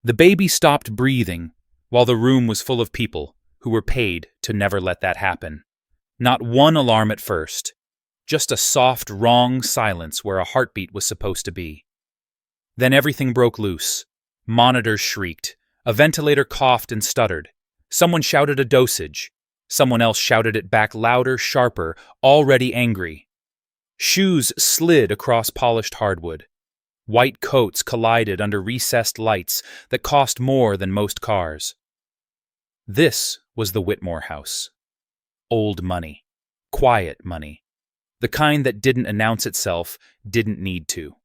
The baby stopped breathing while the room was full of people who were paid to never let that happen. Not one alarm at first, just a soft, wrong silence where a heartbeat was supposed to be. Then everything broke loose. Monitors shrieked. A ventilator coughed and stuttered. Someone shouted a dosage. Someone else shouted it back louder, sharper, already angry. Shoes slid across polished hardwood. White coats collided under recessed lights that cost more than most cars. This was the Whitmore house. Old money. Quiet money. The kind that didn't announce itself, didn't need to.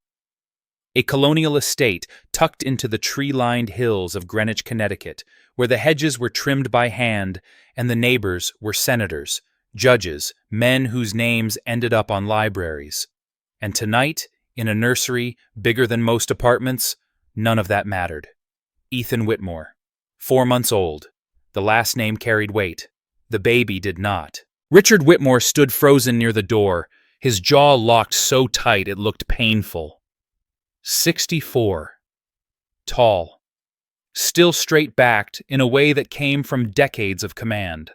A colonial estate tucked into the tree-lined hills of Greenwich, Connecticut, where the hedges were trimmed by hand and the neighbors were senators, judges, men whose names ended up on libraries. And tonight, in a nursery bigger than most apartments, none of that mattered. Ethan Whitmore, 4 months old. The last name carried weight. The baby did not. Richard Whitmore stood frozen near the door, his jaw locked so tight it looked painful. 64. Tall. Still straight-backed in a way that came from decades of command.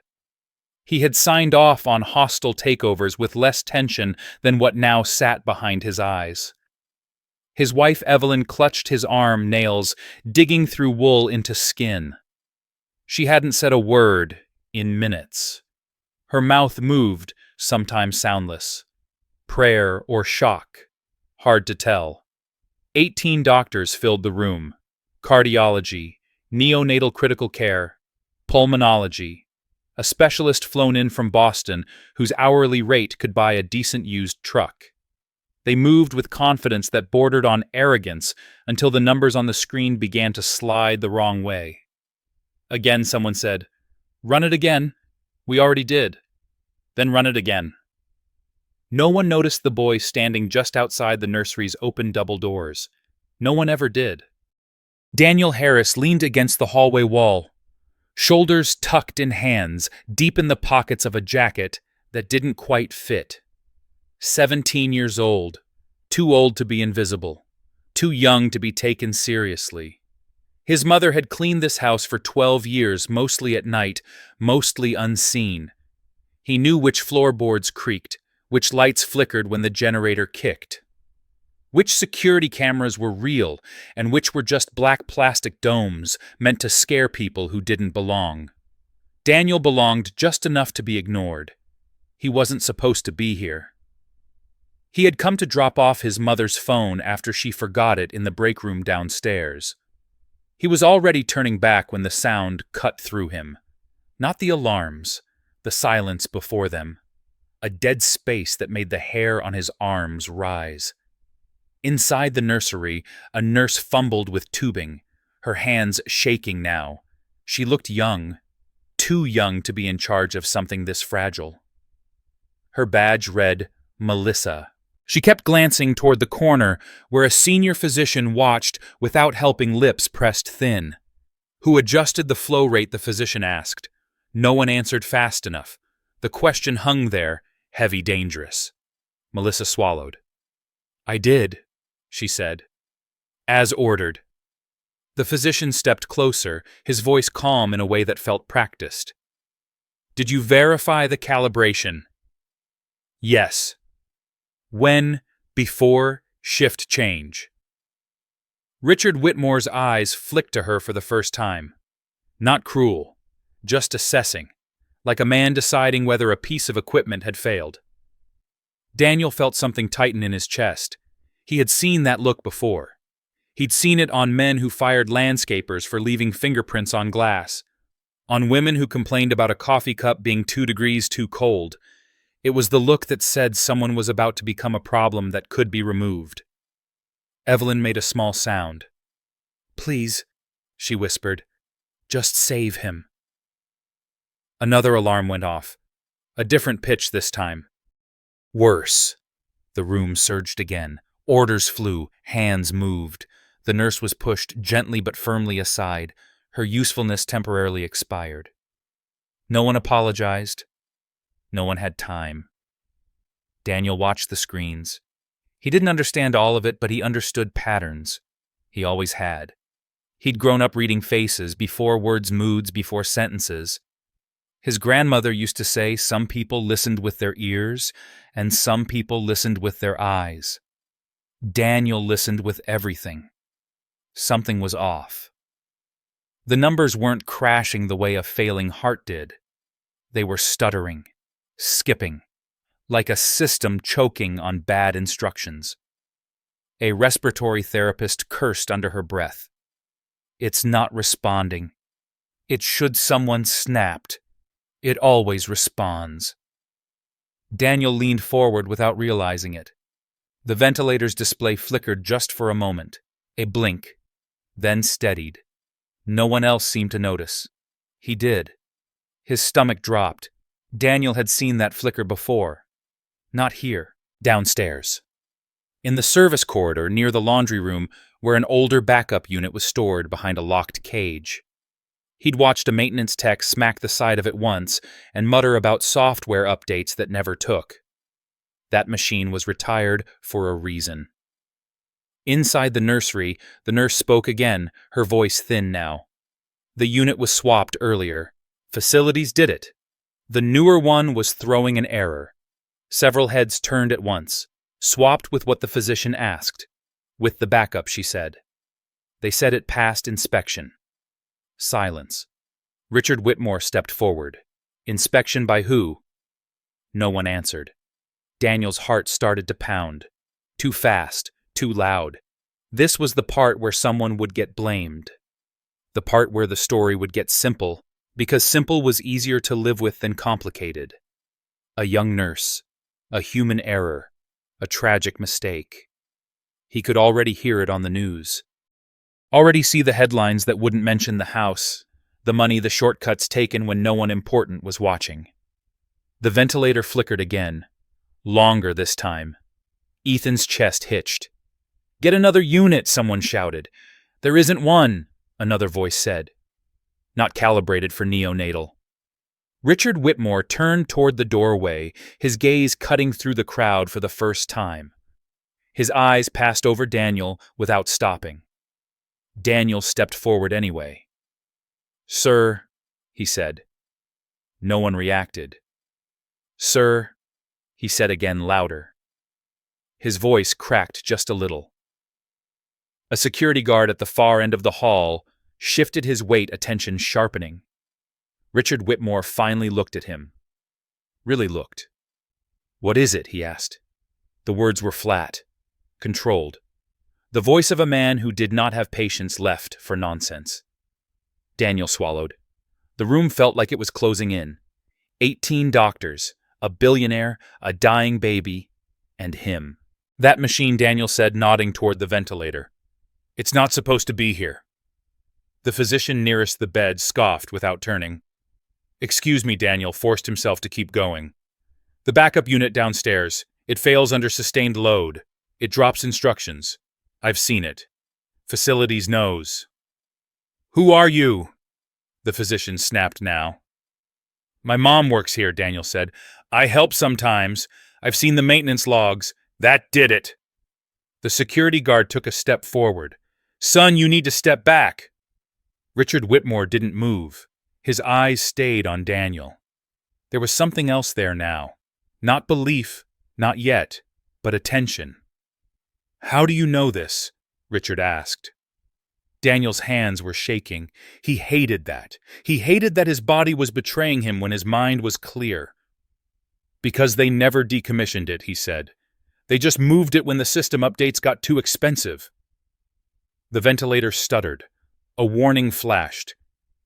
He had signed off on hostile takeovers with less tension than what now sat behind his eyes. His wife Evelyn clutched his arm nails, digging through wool into skin. She hadn't said a word in minutes. Her mouth moved, sometimes soundless. Prayer or shock. Hard to tell. 18 doctors filled the room. Cardiology, neonatal critical care, pulmonology. A specialist flown in from Boston whose hourly rate could buy a decent used truck. They moved with confidence that bordered on arrogance until the numbers on the screen began to slide the wrong way. Again, someone said, "Run it again. We already did." Then run it again. No one noticed the boy standing just outside the nursery's open double doors. No one ever did. Daniel Harris leaned against the hallway wall, shoulders tucked in hands, deep in the pockets of a jacket that didn't quite fit. 17 years old, too old to be invisible, too young to be taken seriously. His mother had cleaned this house for 12 years, mostly at night, mostly unseen. He knew which floorboards creaked, which lights flickered when the generator kicked. Which security cameras were real and which were just black plastic domes meant to scare people who didn't belong. Daniel belonged just enough to be ignored. He wasn't supposed to be here. He had come to drop off his mother's phone after she forgot it in the break room downstairs. He was already turning back when the sound cut through him. Not the alarms, the silence before them. A dead space that made the hair on his arms rise. Inside the nursery, a nurse fumbled with tubing, her hands shaking now. She looked young, too young to be in charge of something this fragile. Her badge read, Melissa. She kept glancing toward the corner where a senior physician watched without helping lips pressed thin. Who adjusted the flow rate, the physician asked. No one answered fast enough. The question hung there, heavy, dangerous. Melissa swallowed. "I did," she said. "As ordered." The physician stepped closer, his voice calm in a way that felt practiced. "Did you verify the calibration?" "Yes." "When, before, shift change?" Richard Whitmore's eyes flicked to her for the first time. Not cruel, just assessing, like a man deciding whether a piece of equipment had failed. Daniel felt something tighten in his chest. He had seen that look before. He'd seen it on men who fired landscapers for leaving fingerprints on glass, on women who complained about a coffee cup being 2 degrees too cold. It was the look that said someone was about to become a problem that could be removed. Evelyn made a small sound. "Please," she whispered, "just save him." Another alarm went off. A different pitch this time. Worse. The room surged again. Orders flew. Hands moved. The nurse was pushed gently but firmly aside. Her usefulness temporarily expired. No one apologized. No one had time. Daniel watched the screens. He didn't understand all of it, but he understood patterns. He always had. He'd grown up reading faces, before words, moods, before sentences. His grandmother used to say some people listened with their ears and some people listened with their eyes. Daniel listened with everything. Something was off. The numbers weren't crashing the way a failing heart did. They were stuttering, skipping, like a system choking on bad instructions. A respiratory therapist cursed under her breath. It's not responding. It should someone snapped. It always responds. Daniel leaned forward without realizing it. The ventilator's display flickered just for a moment, a blink, then steadied. No one else seemed to notice. He did. His stomach dropped. Daniel had seen that flicker before. Not here, downstairs. In the service corridor near the laundry room, where an older backup unit was stored behind a locked cage. He'd watched a maintenance tech smack the side of it once and mutter about software updates that never took. That machine was retired for a reason. Inside the nursery, the nurse spoke again, her voice thin now. The unit was swapped earlier. Facilities did it. The newer one was throwing an error. Several heads turned at once, swapped with what the physician asked. With the backup, she said. They said it passed inspection. Silence. Richard Whitmore stepped forward. Inspection by who? No one answered. Daniel's heart started to pound. Too fast, too loud. This was the part where someone would get blamed. The part where the story would get simple, because simple was easier to live with than complicated. A young nurse. A human error. A tragic mistake. He could already hear it on the news. Already see the headlines that wouldn't mention the house, the money, the shortcuts taken when no one important was watching. The ventilator flickered again. Longer this time. Ethan's chest hitched. "Get another unit," someone shouted. "There isn't one," another voice said. Not calibrated for neonatal. Richard Whitmore turned toward the doorway, his gaze cutting through the crowd for the first time. His eyes passed over Daniel without stopping. Daniel stepped forward anyway. "Sir," he said. No one reacted. "Sir," he said again louder. His voice cracked just a little. A security guard at the far end of the hall shifted his weight, attention sharpening. Richard Whitmore finally looked at him. Really looked. "What is it?" he asked. The words were flat, controlled. The voice of a man who did not have patience left for nonsense. Daniel swallowed. The room felt like it was closing in. 18 doctors, a billionaire, a dying baby, and him. "That machine," Daniel said, nodding toward the ventilator. "It's not supposed to be here." The physician nearest the bed scoffed without turning. "Excuse me," Daniel forced himself to keep going. "The backup unit downstairs. It fails under sustained load. It drops instructions. I've seen it. Facilities knows." "Who are you?" the physician snapped now. "My mom works here," Daniel said. "I help sometimes. I've seen the maintenance logs. That did it." The security guard took a step forward. "Son, you need to step back." Richard Whitmore didn't move. His eyes stayed on Daniel. There was something else there now. Not belief, not yet, but attention. "How do you know this?" Richard asked. Daniel's hands were shaking. He hated that. He hated that his body was betraying him when his mind was clear. "Because they never decommissioned it," he said. "They just moved it when the system updates got too expensive." The ventilator stuttered. A warning flashed,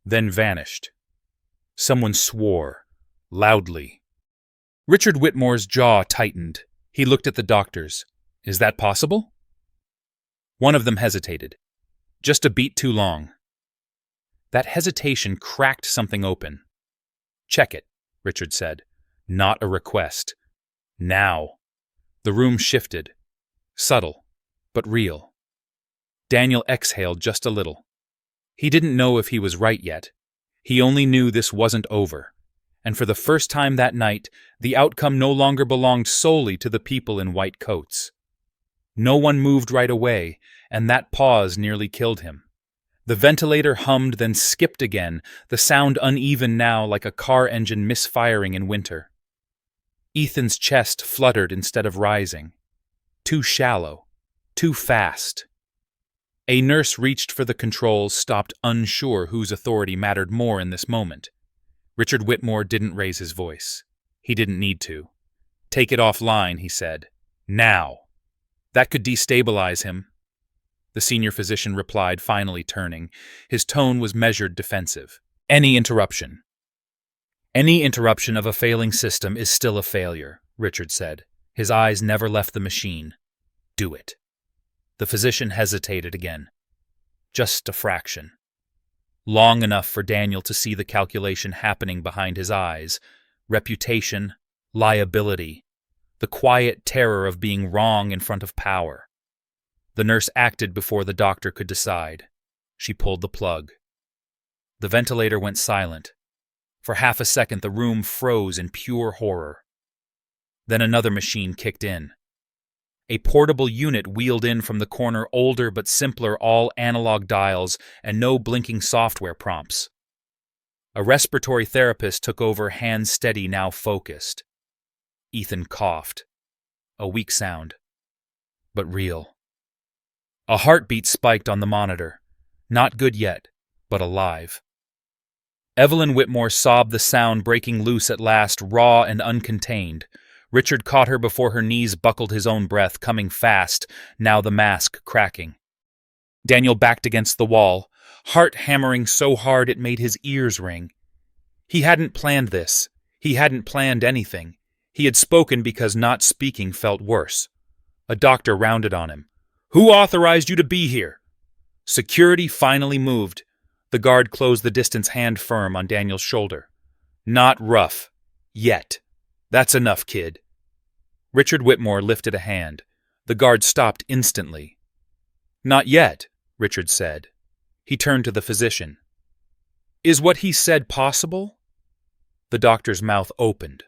then vanished. Someone swore, loudly. Richard Whitmore's jaw tightened. He looked at the doctors. "Is that possible?" One of them hesitated. "Just a beat too long." That hesitation cracked something open. "Check it," Richard said. Not a request. Now. The room shifted. Subtle, but real. Daniel exhaled just a little. He didn't know if he was right yet. He only knew this wasn't over. And for the first time that night, the outcome no longer belonged solely to the people in white coats. No one moved right away, and that pause nearly killed him. The ventilator hummed, then skipped again, the sound uneven now like a car engine misfiring in winter. Ethan's chest fluttered instead of rising. Too shallow. Too fast. A nurse reached for the controls, stopped, unsure whose authority mattered more in this moment. Richard Whitmore didn't raise his voice. He didn't need to. "Take it offline," he said. "Now." "That could destabilize him," the senior physician replied, finally turning. His tone was measured, defensive. Any interruption of a failing system is still a failure," Richard said. His eyes never left the machine. "Do it." The physician hesitated again. Just a fraction. Long enough for Daniel to see the calculation happening behind his eyes. Reputation, liability, the quiet terror of being wrong in front of power. The nurse acted before the doctor could decide. She pulled the plug. The ventilator went silent. For half a second, the room froze in pure horror. Then another machine kicked in. A portable unit wheeled in from the corner, older but simpler, all analog dials and no blinking software prompts. A respiratory therapist took over, hands steady, now focused. Ethan coughed. A weak sound, but real. A heartbeat spiked on the monitor. Not good yet, but alive. Evelyn Whitmore sobbed, the sound breaking loose at last, raw and uncontained. Richard caught her before her knees buckled, his own breath coming fast, now the mask cracking. Daniel backed against the wall, heart hammering so hard it made his ears ring. He hadn't planned this. He hadn't planned anything. He had spoken because not speaking felt worse. A doctor rounded on him. "Who authorized you to be here?" Security finally moved. The guard closed the distance, hand firm on Daniel's shoulder. "Not rough. Yet. That's enough, kid." Richard Whitmore lifted a hand. The guard stopped instantly. "Not yet," Richard said. He turned to the physician. "Is what he said possible?" The doctor's mouth opened,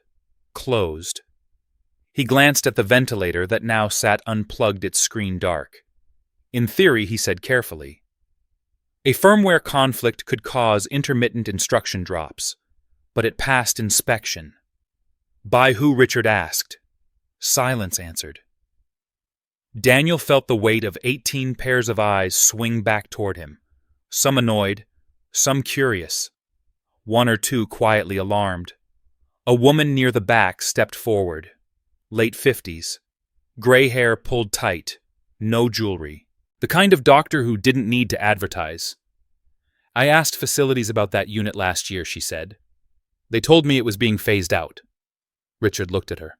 closed. He glanced at the ventilator that now sat unplugged, its screen dark. "In theory," he said carefully. A firmware conflict could cause intermittent instruction drops, but it passed inspection. "By who?" Richard asked. Silence answered. Daniel felt the weight of 18 pairs of eyes swing back toward him, some annoyed, some curious, one or two quietly alarmed. A woman near the back stepped forward, late 50s, gray hair pulled tight, no jewelry, the kind of doctor who didn't need to advertise. "I asked facilities about that unit last year," she said. "They told me it was being phased out." Richard looked at her.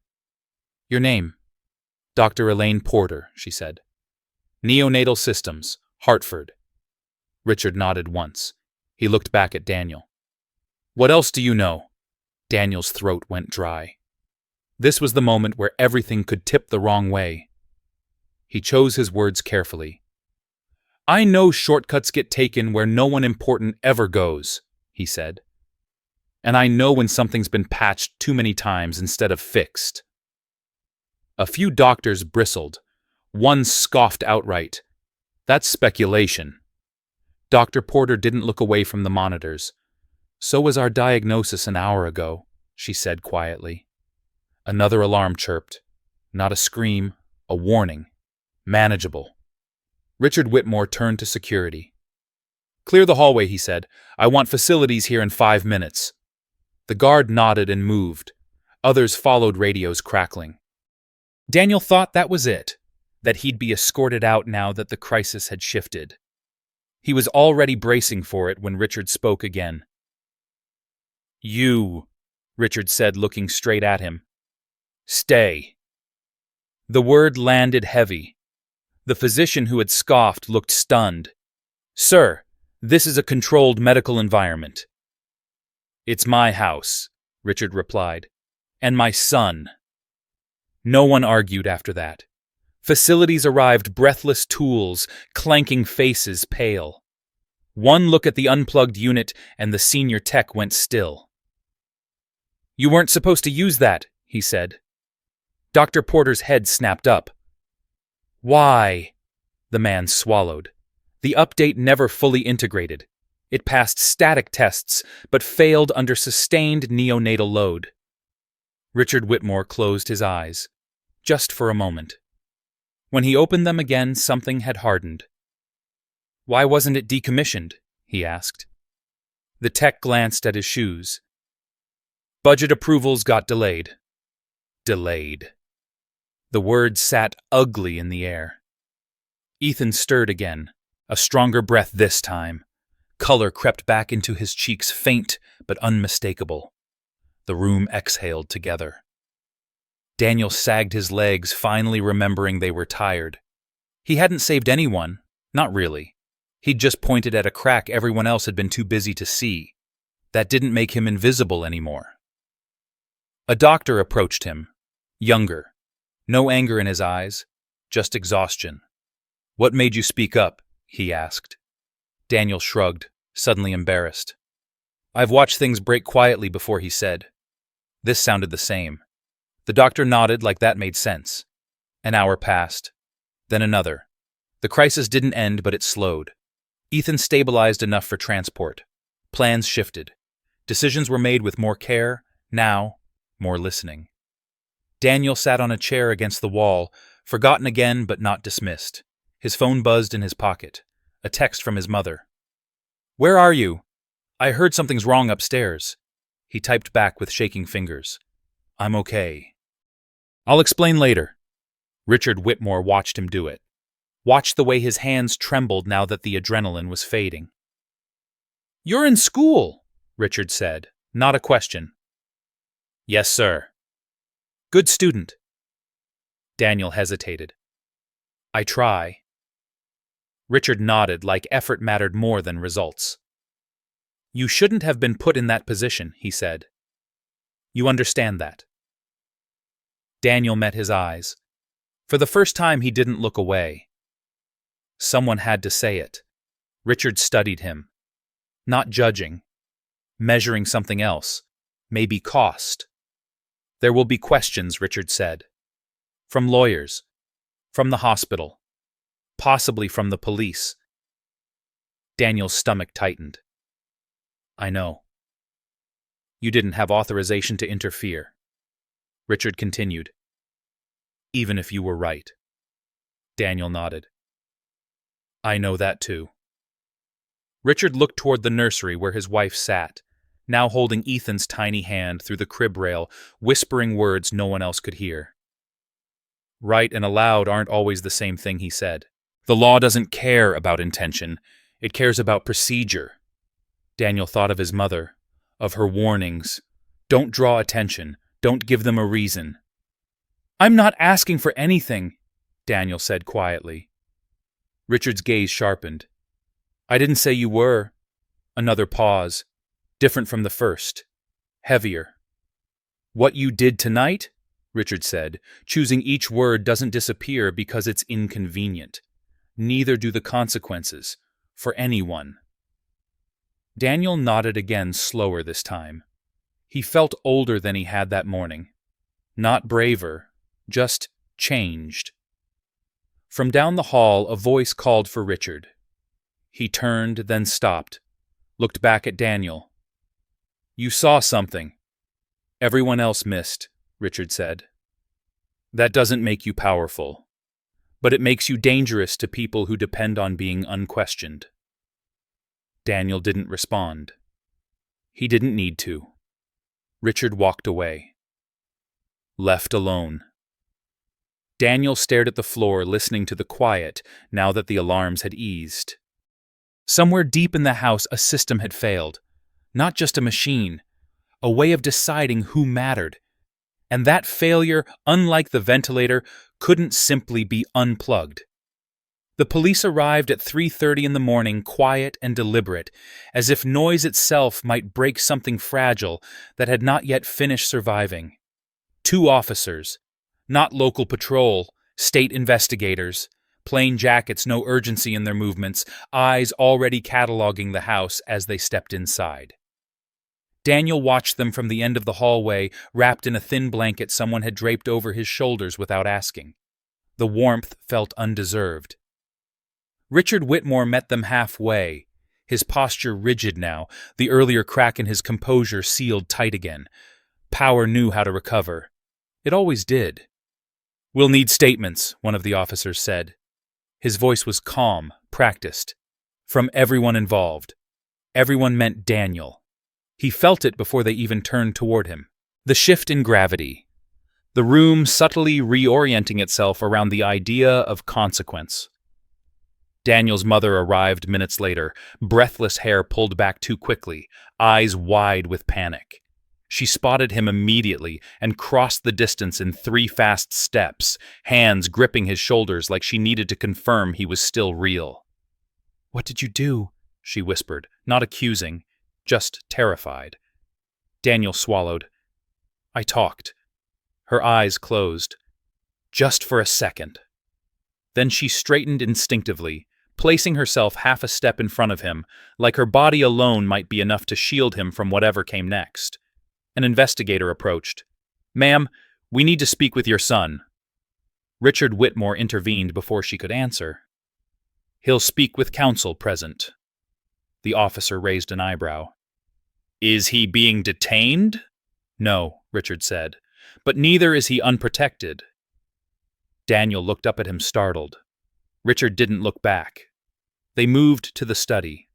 "Your name?" "Dr. Elaine Porter," she said. "Neonatal Systems, Hartford." Richard nodded once. He looked back at Daniel. "What else do you know?" Daniel's throat went dry. This was the moment where everything could tip the wrong way. He chose his words carefully. "I know shortcuts get taken where no one important ever goes," he said. "And I know when something's been patched too many times instead of fixed." A few doctors bristled. One scoffed outright. "That's speculation." Dr. Porter didn't look away from the monitors. "So was our diagnosis an hour ago," she said quietly. Another alarm chirped. Not a scream, a warning. Manageable. Richard Whitmore turned to security. "Clear the hallway," he said. "I want facilities here in 5 minutes." The guard nodded and moved. Others followed, radios crackling. Daniel thought that was it, that he'd be escorted out now that the crisis had shifted. He was already bracing for it when Richard spoke again. "You," Richard said, looking straight at him. "Stay." The word landed heavy. The physician who had scoffed looked stunned. "Sir, this is a controlled medical environment." "It's my house," Richard replied. "And my son." No one argued after that. Facilities arrived, breathless tools, clanking faces, pale. One look at the unplugged unit and the senior tech went still. "You weren't supposed to use that," he said. Dr. Porter's head snapped up. "Why?" The man swallowed. The update never fully integrated. It passed static tests, but failed under sustained neonatal load. Richard Whitmore closed his eyes, just for a moment. When he opened them again, something had hardened. "Why wasn't it decommissioned?" he asked. The tech glanced at his shoes. "Budget approvals got delayed." Delayed. The word sat ugly in the air. Ethan stirred again, a stronger breath this time. Color crept back into his cheeks, faint but unmistakable. The room exhaled together. Daniel sagged his legs, finally remembering they were tired. He hadn't saved anyone, not really. He'd just pointed at a crack everyone else had been too busy to see. That didn't make him invisible anymore. A doctor approached him, younger. No anger in his eyes, just exhaustion. "What made you speak up?" he asked. Daniel shrugged, suddenly embarrassed. "I've watched things break quietly before," he said. This sounded the same. The doctor nodded like that made sense. An hour passed. Then another. The crisis didn't end, but it slowed. Ethan stabilized enough for transport. Plans shifted. Decisions were made with more care, now, more listening. Daniel sat on a chair against the wall, forgotten again but not dismissed. His phone buzzed in his pocket. A text from his mother. "Where are you? I heard something's wrong upstairs." He typed back with shaking fingers. "I'm okay." "I'll explain later." Richard Whitmore watched him do it. Watched the way his hands trembled now that the adrenaline was fading. "You're in school," Richard said, not a question. "Yes, sir." "Good student." Daniel hesitated. "I try." Richard nodded like effort mattered more than results. "You shouldn't have been put in that position," he said. "You understand that." Daniel met his eyes. For the first time, he didn't look away. Someone had to say it. Richard studied him. Not judging. Measuring something else. Maybe cost. "There will be questions," Richard said. "From lawyers. From the hospital. Possibly from the police." Daniel's stomach tightened. "I know." "You didn't have authorization to interfere." Richard continued. "Even if you were right." Daniel nodded. "I know that too." Richard looked toward the nursery where his wife sat, now holding Ethan's tiny hand through the crib rail, whispering words no one else could hear. "Right and allowed aren't always the same thing," he said. "The law doesn't care about intention. It cares about procedure." Daniel thought of his mother, of her warnings. Don't draw attention. Don't give them a reason. "I'm not asking for anything," Daniel said quietly. Richard's gaze sharpened. "I didn't say you were." Another pause, different from the first, heavier. "What you did tonight," Richard said, choosing each word, "doesn't disappear because it's inconvenient. Neither do the consequences, for anyone." Daniel nodded again, slower this time. He felt older than he had that morning. Not braver, just changed. From down the hall, a voice called for Richard. He turned, then stopped, looked back at Daniel. "You saw something. Everyone else missed," Richard said. "That doesn't make you powerful, but it makes you dangerous to people who depend on being unquestioned." Daniel didn't respond. He didn't need to. Richard walked away. Left alone. Daniel stared at the floor, listening to the quiet, now that the alarms had eased. Somewhere deep in the house, a system had failed. Not just a machine, a way of deciding who mattered. And that failure, unlike the ventilator, couldn't simply be unplugged. The police arrived at 3:30 in the morning, quiet and deliberate, as if noise itself might break something fragile that had not yet finished surviving. 2 officers, not local patrol, state investigators, plain jackets, no urgency in their movements, eyes already cataloging the house as they stepped inside. Daniel watched them from the end of the hallway, wrapped in a thin blanket someone had draped over his shoulders without asking. The warmth felt undeserved. Richard Whitmore met them halfway, his posture rigid now, the earlier crack in his composure sealed tight again. Power knew how to recover. It always did. "We'll need statements," one of the officers said. His voice was calm, practiced. From everyone involved. Everyone meant Daniel. He felt it before they even turned toward him. The shift in gravity. The room subtly reorienting itself around the idea of consequence. Daniel's mother arrived minutes later, breathless hair pulled back too quickly, eyes wide with panic. She spotted him immediately and crossed the distance in 3 fast steps, hands gripping his shoulders like she needed to confirm he was still real. "What did you do?" she whispered, not accusing, just terrified. Daniel swallowed. "I talked." Her eyes closed. Just for a second. Then she straightened instinctively, placing herself half a step in front of him, like her body alone might be enough to shield him from whatever came next. An investigator approached. "Ma'am, we need to speak with your son." Richard Whitmore intervened before she could answer. "He'll speak with counsel present." The officer raised an eyebrow. "Is he being detained?" "No," Richard said, "but neither is he unprotected." Daniel looked up at him startled. Richard didn't look back. They moved to the study.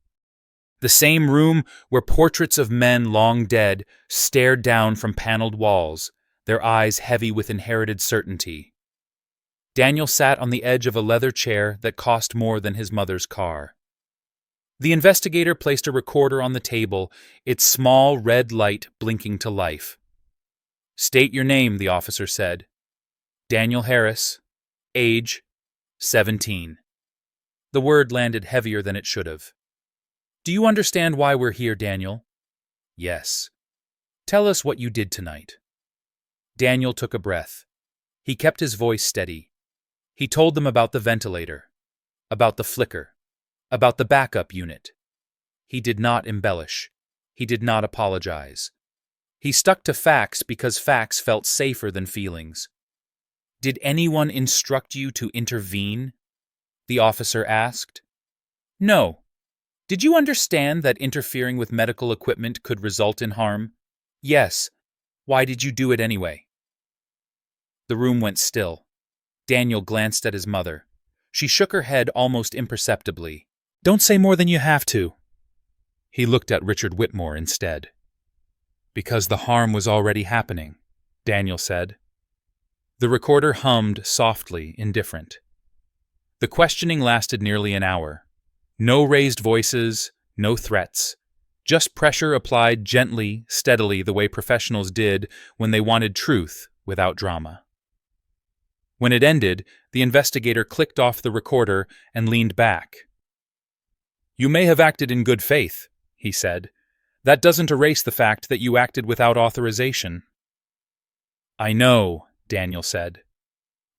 The same room where portraits of men long dead stared down from paneled walls, their eyes heavy with inherited certainty. Daniel sat on the edge of a leather chair that cost more than his mother's car. The investigator placed a recorder on the table, its small red light blinking to life. "State your name," the officer said. "Daniel Harris. Age, 17. The word landed heavier than it should have. "Do you understand why we're here, Daniel?" "Yes." "Tell us what you did tonight." Daniel took a breath. He kept his voice steady. He told them about the ventilator, about the flicker, about the backup unit. He did not embellish. He did not apologize. He stuck to facts because facts felt safer than feelings. "Did anyone instruct you to intervene?" the officer asked. "No." "Did you understand that interfering with medical equipment could result in harm?" "Yes." "Why did you do it anyway?" The room went still. Daniel glanced at his mother. She shook her head almost imperceptibly. "Don't say more than you have to." He looked at Richard Whitmore instead. "Because the harm was already happening," Daniel said. The recorder hummed softly, indifferent. The questioning lasted nearly an hour. No raised voices, no threats. Just pressure applied gently, steadily, the way professionals did when they wanted truth without drama. When it ended, the investigator clicked off the recorder and leaned back. "You may have acted in good faith," he said. "That doesn't erase the fact that you acted without authorization." "I know," Daniel said.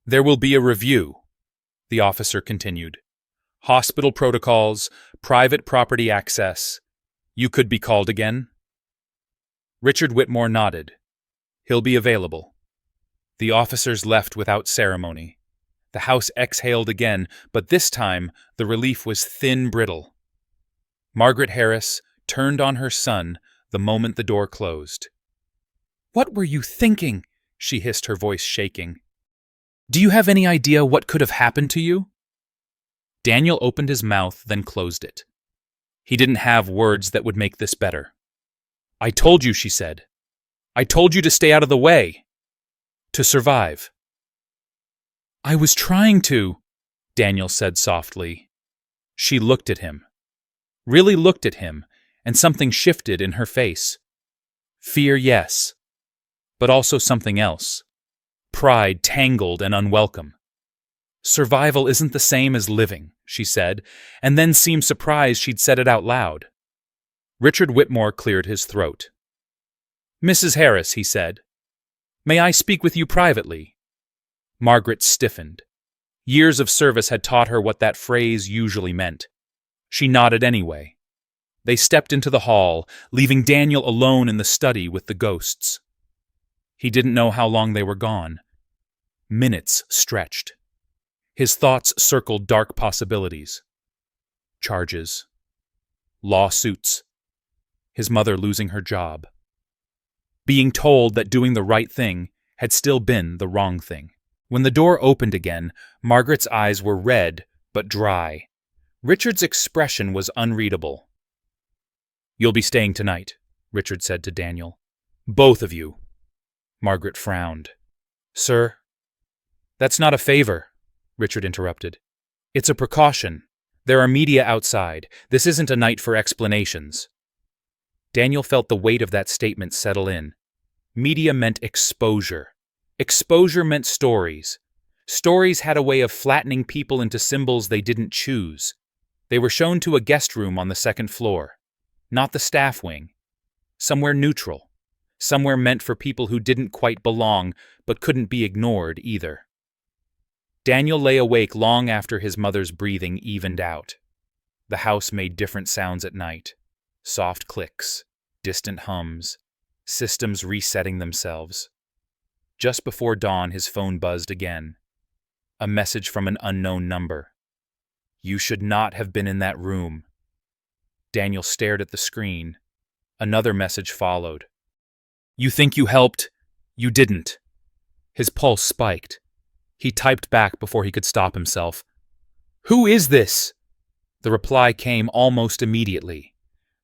"There will be a review," the officer continued. "Hospital protocols, private property access. You could be called again?" Richard Whitmore nodded. "He'll be available." The officers left without ceremony. The house exhaled again, but this time the relief was thin brittle. Margaret Harris turned on her son the moment the door closed. "What were you thinking?" she hissed, her voice shaking. "Do you have any idea what could have happened to you?" Daniel opened his mouth, then closed it. He didn't have words that would make this better. "I told you," she said. "I told you to stay out of the way. To survive." "I was trying to," Daniel said softly. She looked at him. Really looked at him, and something shifted in her face. Fear, yes, but also something else. Pride, tangled and unwelcome. "Survival isn't the same as living," she said, and then seemed surprised she'd said it out loud. Richard Whitmore cleared his throat. "Mrs. Harris," he said, "may I speak with you privately?" Margaret stiffened. Years of service had taught her what that phrase usually meant. She nodded anyway. They stepped into the hall, leaving Daniel alone in the study with the ghosts. He didn't know how long they were gone. Minutes stretched. His thoughts circled dark possibilities. charges, lawsuits, his mother losing her job, being told that doing the right thing had still been the wrong thing. When the door opened again, Margaret's eyes were red but dry. Richard's expression was unreadable. "You'll be staying tonight," Richard said to Daniel. "Both of you." Margaret frowned. "Sir?" "That's not a favor," Richard interrupted. "It's a precaution. There are media outside. This isn't a night for explanations." Daniel felt the weight of that statement settle in. Media meant exposure. Exposure meant stories. Stories had a way of flattening people into symbols they didn't choose. They were shown to a guest room on the second floor, not the staff wing. Somewhere neutral. Somewhere meant for people who didn't quite belong, but couldn't be ignored either. Daniel lay awake long after his mother's breathing evened out. The house made different sounds at night. Soft clicks, distant hums, systems resetting themselves. Just before dawn, his phone buzzed again. A message from an unknown number. "You should not have been in that room." Daniel stared at the screen. Another message followed. "You think you helped? You didn't." His pulse spiked. He typed back before he could stop himself. "Who is this?" The reply came almost immediately.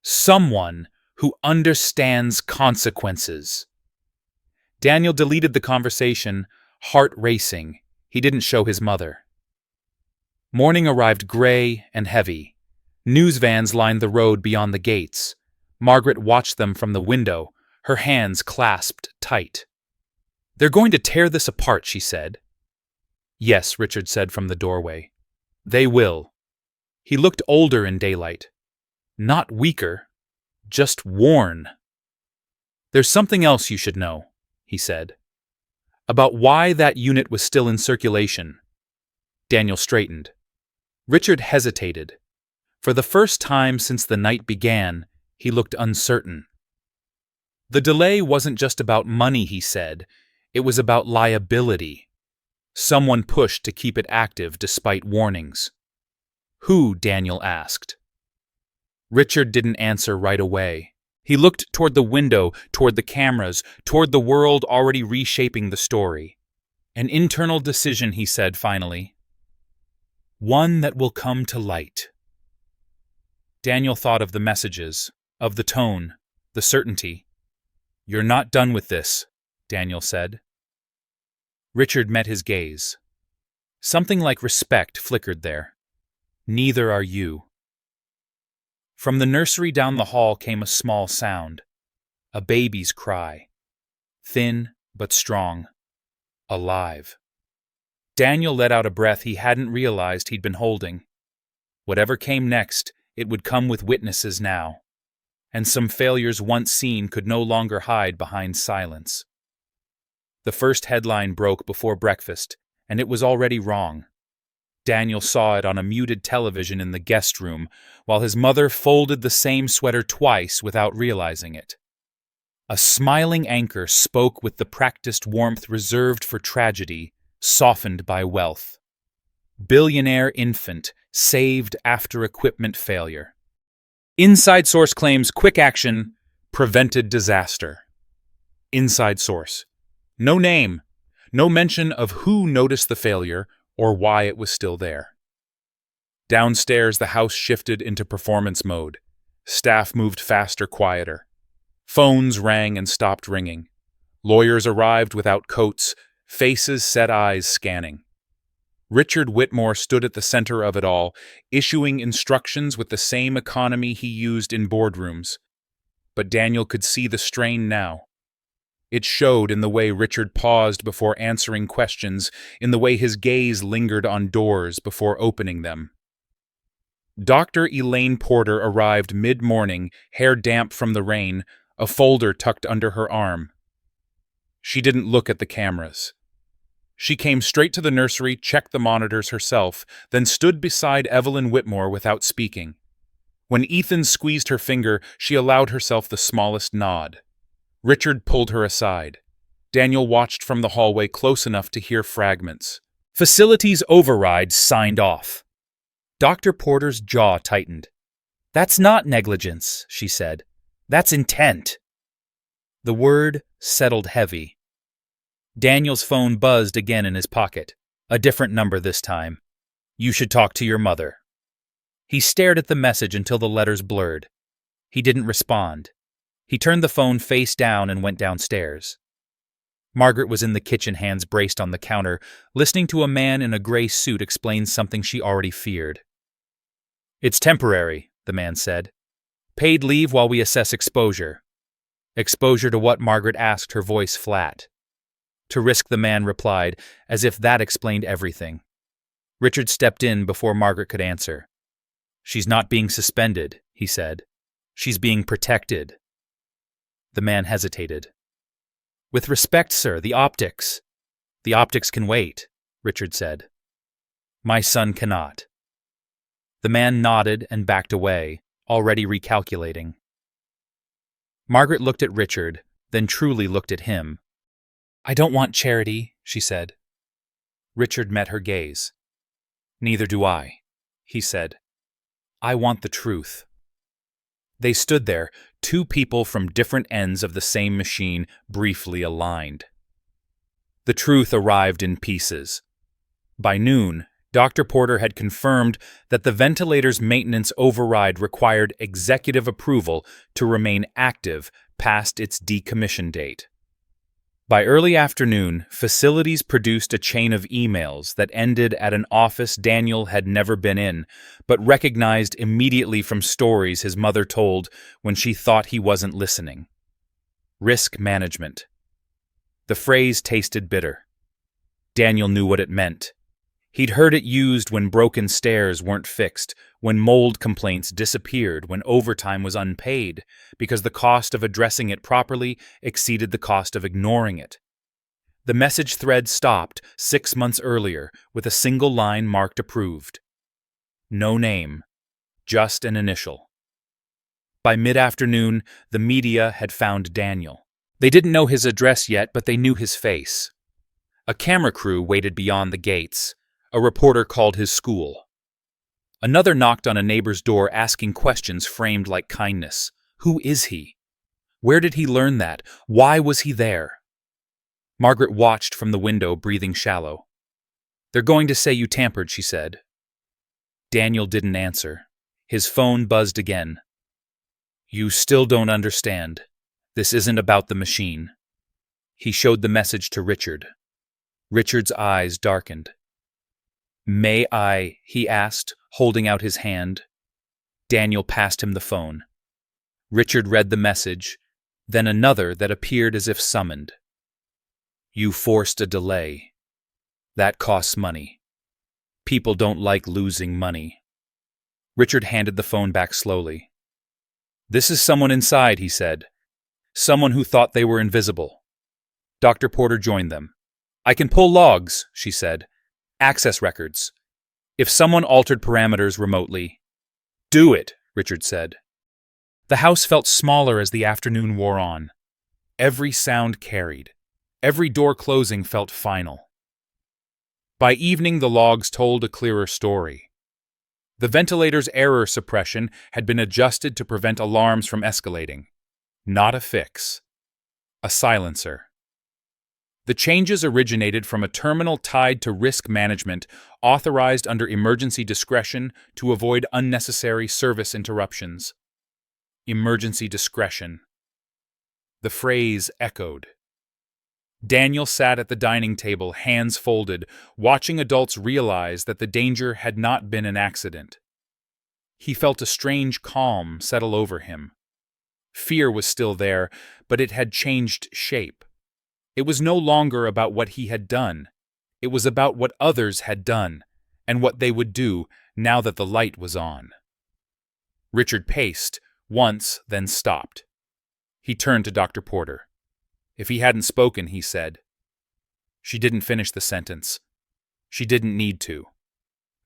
"Someone who understands consequences." Daniel deleted the conversation, heart racing. He didn't show his mother. Morning arrived gray and heavy. News vans lined the road beyond the gates. Margaret watched them from the window, her hands clasped tight. "They're going to tear this apart," she said. "Yes," Richard said from the doorway. "They will." He looked older in daylight. Not weaker, just worn. "There's something else you should know," he said. "About why that unit was still in circulation." Daniel straightened. Richard hesitated. For the first time since the night began, he looked uncertain. The delay wasn't just about money, he said. It was about liability. Someone pushed to keep it active despite warnings. "Who?" Daniel asked. Richard didn't answer right away. He looked toward the window, toward the cameras, toward the world already reshaping the story. "An internal decision," he said finally. "One that will come to light." Daniel thought of the messages, of the tone, the certainty. "You're not done with this," Daniel said. Richard met his gaze. Something like respect flickered there. "Neither are you." From the nursery down the hall came a small sound. A baby's cry. Thin but strong. Alive. Daniel let out a breath he hadn't realized he'd been holding. Whatever came next, it would come with witnesses now. And some failures once seen could no longer hide behind silence. The first headline broke before breakfast, and it was already wrong. Daniel saw it on a muted television in the guest room, while his mother folded the same sweater twice without realizing it. A smiling anchor spoke with the practiced warmth reserved for tragedy, softened by wealth. Billionaire infant saved after equipment failure. Inside source claims quick action prevented disaster. Inside source. No name, no mention of who noticed the failure or why it was still there. Downstairs, the house shifted into performance mode. Staff moved faster, quieter. Phones rang and stopped ringing. Lawyers arrived without coats, faces set eyes scanning. Richard Whitmore stood at the center of it all, issuing instructions with the same economy he used in boardrooms. But Daniel could see the strain now. It showed in the way Richard paused before answering questions, in the way his gaze lingered on doors before opening them. Dr. Elaine Porter arrived mid-morning, hair damp from the rain, a folder tucked under her arm. She didn't look at the cameras. She came straight to the nursery, checked the monitors herself, then stood beside Evelyn Whitmore without speaking. When Ethan squeezed her finger, she allowed herself the smallest nod. Richard pulled her aside. Daniel watched from the hallway close enough to hear fragments. "Facilities override signed off." Dr. Porter's jaw tightened. "That's not negligence," she said. "That's intent." The word settled heavy. Daniel's phone buzzed again in his pocket. A different number this time. "You should talk to your mother." He stared at the message until the letters blurred. He didn't respond. He turned the phone face down and went downstairs. Margaret was in the kitchen, hands braced on the counter, listening to a man in a gray suit explain something she already feared. "It's temporary," the man said. "Paid leave while we assess exposure." "Exposure to what?" Margaret asked, her voice flat. "To risk," the man replied, as if that explained everything. Richard stepped in before Margaret could answer. "She's not being suspended," he said. "She's being protected." The man hesitated. "With respect, sir, the optics." "The optics can wait," Richard said. "My son cannot." The man nodded and backed away, already recalculating. Margaret looked at Richard, then truly looked at him. "I don't want charity," she said. Richard met her gaze. "Neither do I," he said. "I want the truth." They stood there, two people from different ends of the same machine, briefly aligned. The truth arrived in pieces. By noon, Dr. Porter had confirmed that the ventilator's maintenance override required executive approval to remain active past its decommission date. By early afternoon, facilities produced a chain of emails that ended at an office Daniel had never been in, but recognized immediately from stories his mother told when she thought he wasn't listening. Risk management. The phrase tasted bitter. Daniel knew what it meant. He'd heard it used when broken stairs weren't fixed, when mold complaints disappeared, when overtime was unpaid, because the cost of addressing it properly exceeded the cost of ignoring it. The message thread stopped 6 months earlier with a single line marked approved. No name, just an initial. By mid-afternoon, the media had found Daniel. They didn't know his address yet, but they knew his face. A camera crew waited beyond the gates. A reporter called his school. Another knocked on a neighbor's door asking questions framed like kindness. Who is he? Where did he learn that? Why was he there? Margaret watched from the window, breathing shallow. "They're going to say you tampered," she said. Daniel didn't answer. His phone buzzed again. "You still don't understand. This isn't about the machine." He showed the message to Richard. Richard's eyes darkened. "May I?" he asked, holding out his hand. Daniel passed him the phone. Richard read the message, then another that appeared as if summoned. "You forced a delay. That costs money. People don't like losing money." Richard handed the phone back slowly. "This is someone inside," he said. "Someone who thought they were invisible." Dr. Porter joined them. "I can pull logs," she said. "Access records. If someone altered parameters remotely." "Do it," Richard said. The house felt smaller as the afternoon wore on. Every sound carried. Every door closing felt final. By evening, the logs told a clearer story. The ventilator's error suppression had been adjusted to prevent alarms from escalating. Not a fix. A silencer. The changes originated from a terminal tied to risk management authorized under emergency discretion to avoid unnecessary service interruptions. Emergency discretion. The phrase echoed. Daniel sat at the dining table, hands folded, watching adults realize that the danger had not been an accident. He felt a strange calm settle over him. Fear was still there, but it had changed shape. It was no longer about what he had done. It was about what others had done, and what they would do now that the light was on. Richard paced, once, then stopped. He turned to Dr. Porter. If he hadn't spoken, he said. She didn't finish the sentence. She didn't need to.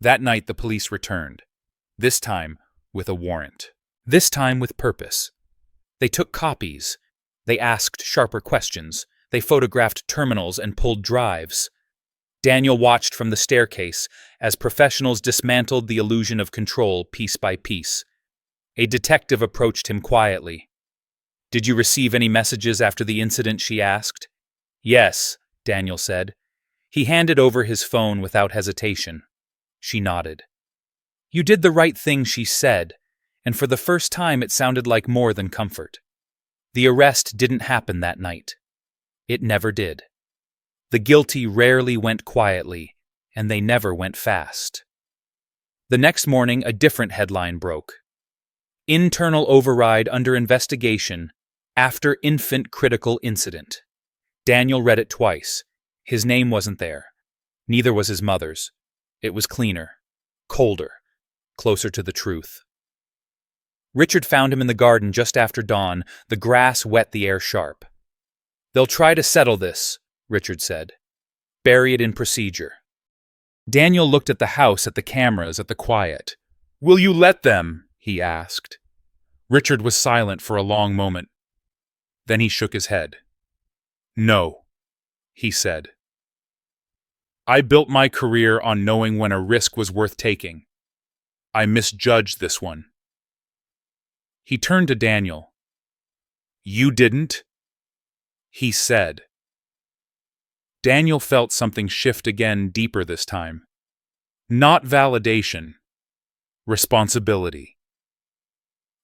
That night the police returned. This time with a warrant. This time with purpose. They took copies. They asked sharper questions. They photographed terminals and pulled drives. Daniel watched from the staircase as professionals dismantled the illusion of control piece by piece. A detective approached him quietly. "Did you receive any messages after the incident?" she asked. "Yes," Daniel said. He handed over his phone without hesitation. She nodded. "You did the right thing," she said, and for the first time it sounded like more than comfort. The arrest didn't happen that night. It never did. The guilty rarely went quietly, and they never went fast. The next morning, a different headline broke. "Internal override under investigation after infant critical incident." Daniel read it twice. His name wasn't there. Neither was his mother's. It was cleaner, colder, closer to the truth. Richard found him in the garden just after dawn, the grass wet, the air sharp. "They'll try to settle this," Richard said. "Bury it in procedure." Daniel looked at the house, at the cameras, at the quiet. "Will you let them?" he asked. Richard was silent for a long moment. Then he shook his head. "No," he said. "I built my career on knowing when a risk was worth taking. I misjudged this one." He turned to Daniel. "You didn't?" he said. Daniel felt something shift again, deeper this time. Not validation. Responsibility.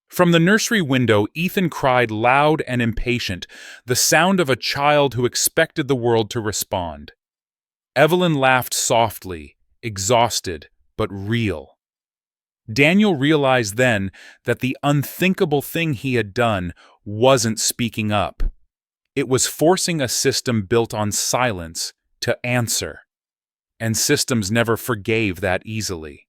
From the nursery window, Ethan cried loud and impatient, the sound of a child who expected the world to respond. Evelyn laughed softly, exhausted, but real. Daniel realized then that the unthinkable thing he had done wasn't speaking up. It was forcing a system built on silence to answer. And systems never forgave that easily.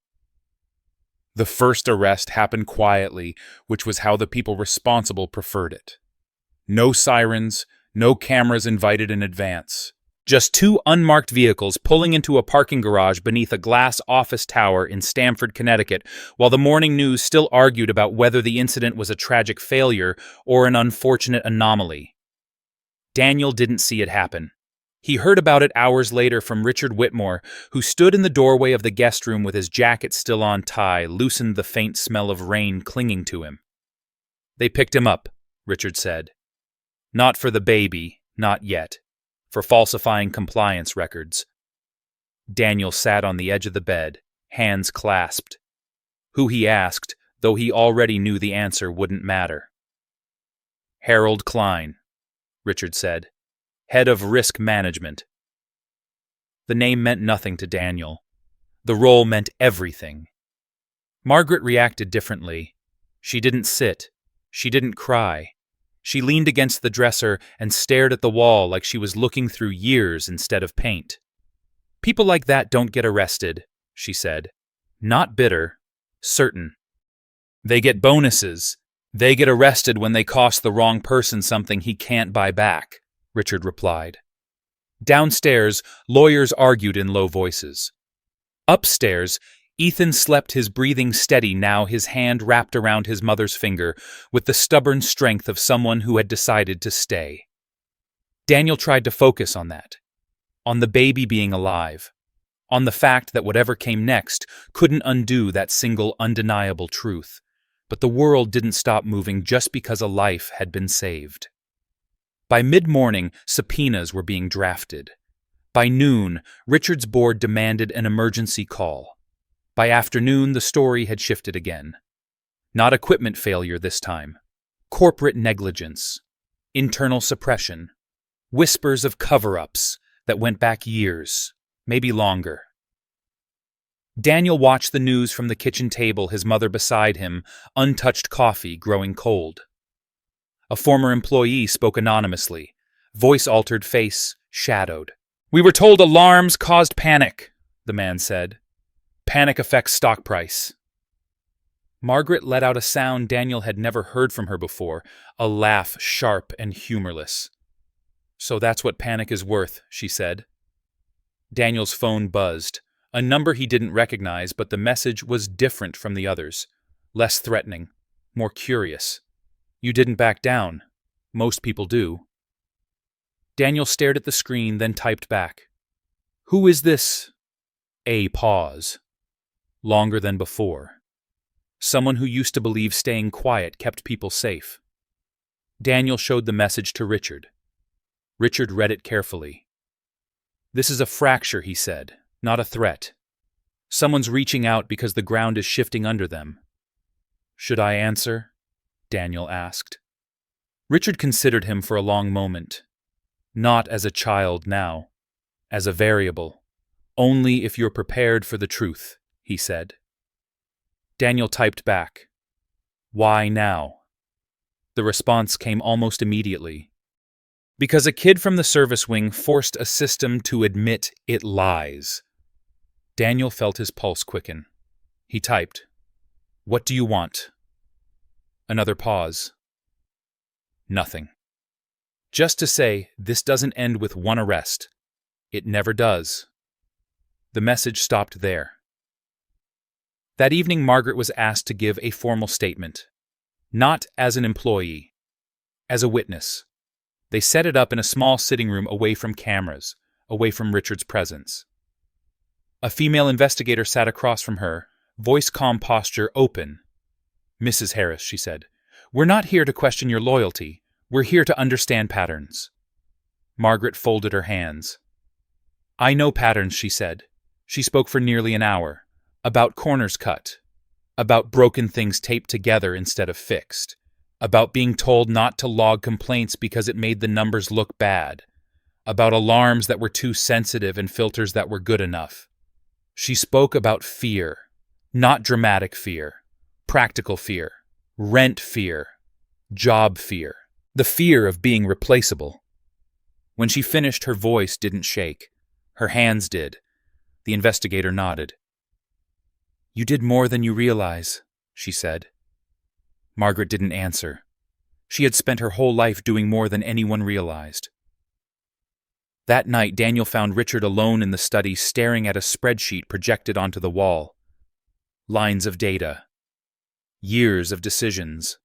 The first arrest happened quietly, which was how the people responsible preferred it. No sirens, no cameras invited in advance. Just two unmarked vehicles pulling into a parking garage beneath a glass office tower in Stamford, Connecticut, while the morning news still argued about whether the incident was a tragic failure or an unfortunate anomaly. Daniel didn't see it happen. He heard about it hours later from Richard Whitmore, who stood in the doorway of the guest room with his jacket still on tie, loosened the faint smell of rain clinging to him. "They picked him up," Richard said. "Not for the baby, not yet. For falsifying compliance records." Daniel sat on the edge of the bed, hands clasped. Who he asked, though he already knew the answer wouldn't matter. "Harold Klein," Richard said. "Head of Risk Management." The name meant nothing to Daniel. The role meant everything. Margaret reacted differently. She didn't sit. She didn't cry. She leaned against the dresser and stared at the wall like she was looking through years instead of paint. "People like that don't get arrested," she said. "Not bitter. Certain. They get bonuses. They get arrested when they cost the wrong person something he can't buy back," Richard replied. Downstairs, lawyers argued in low voices. Upstairs, Ethan slept, his breathing steady now, his hand wrapped around his mother's finger, with the stubborn strength of someone who had decided to stay. Daniel tried to focus on that, on the baby being alive, on the fact that whatever came next couldn't undo that single undeniable truth. But the world didn't stop moving just because a life had been saved. By mid-morning, subpoenas were being drafted. By noon, Richard's board demanded an emergency call. By afternoon, the story had shifted again. Not equipment failure this time. Corporate negligence. Internal suppression. Whispers of cover-ups that went back years, maybe longer. Daniel watched the news from the kitchen table, his mother beside him, untouched coffee growing cold. A former employee spoke anonymously, voice altered, face shadowed. "We were told alarms caused panic," the man said. "Panic affects stock price." Margaret let out a sound Daniel had never heard from her before, a laugh sharp and humorless. "So that's what panic is worth," she said. Daniel's phone buzzed. A number he didn't recognize, but the message was different from the others. Less threatening, more curious. "You didn't back down. Most people do." Daniel stared at the screen, then typed back. Who is this? A pause. Longer than before. Someone who used to believe staying quiet kept people safe. Daniel showed the message to Richard. Richard read it carefully. This is a fracture, he said, not a threat. Someone's reaching out because the ground is shifting under them. Should I answer? Daniel asked. Richard considered him for a long moment. Not as a child now, as a variable. Only if you're prepared for the truth, he said. Daniel typed back. Why now? The response came almost immediately. Because a kid from the service wing forced a system to admit it lies. Daniel felt his pulse quicken. He typed, What do you want? Another pause. Nothing. Just to say, this doesn't end with one arrest. It never does. The message stopped there. That evening, Margaret was asked to give a formal statement. Not as an employee, as a witness. They set it up in a small sitting room away from cameras, away from Richard's presence. A female investigator sat across from her, voice calm, posture open. Mrs. Harris, she said, we're not here to question your loyalty. We're here to understand patterns. Margaret folded her hands. I know patterns, she said. She spoke for nearly an hour. About corners cut. About broken things taped together instead of fixed. About being told not to log complaints because it made the numbers look bad. About alarms that were too sensitive and filters that were good enough. She spoke about fear. Not dramatic fear. Practical fear. Rent fear. Job fear. The fear of being replaceable. When she finished, her voice didn't shake. Her hands did. The investigator nodded. You did more than you realize, she said. Margaret didn't answer. She had spent her whole life doing more than anyone realized. That night, Daniel found Richard alone in the study, staring at a spreadsheet projected onto the wall. Lines of data. Years of decisions.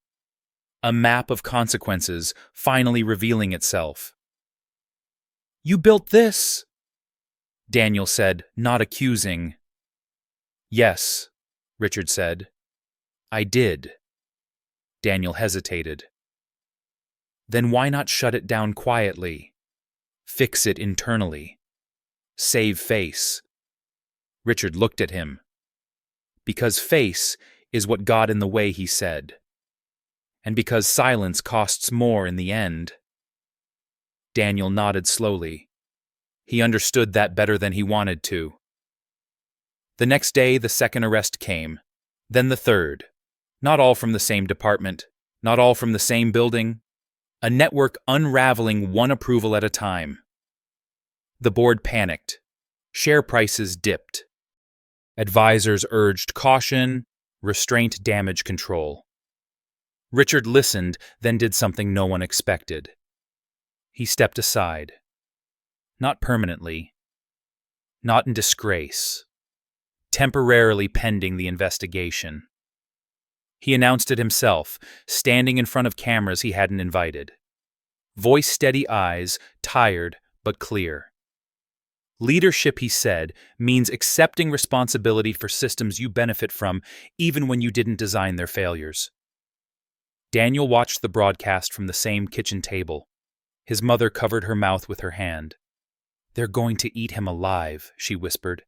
A map of consequences finally revealing itself. You built this, Daniel said, not accusing. Yes, Richard said. I did. Daniel hesitated. Then why not shut it down quietly? Fix it internally. Save face. Richard looked at him. Because face is what got in the way, he said. And because silence costs more in the end. Daniel nodded slowly. He understood that better than he wanted to. The next day, the second arrest came, then the third. Not all from the same department, not all from the same building. A network unraveling one approval at a time. The board panicked. Share prices dipped. Advisors urged caution, restraint, damage control. Richard listened, then did something no one expected. He stepped aside. Not permanently. Not in disgrace. Temporarily pending the investigation. He announced it himself, standing in front of cameras he hadn't invited. Voice steady, eyes, tired but clear. Leadership, he said, means accepting responsibility for systems you benefit from even when you didn't design their failures. Daniel watched the broadcast from the same kitchen table. His mother covered her mouth with her hand. They're going to eat him alive, she whispered.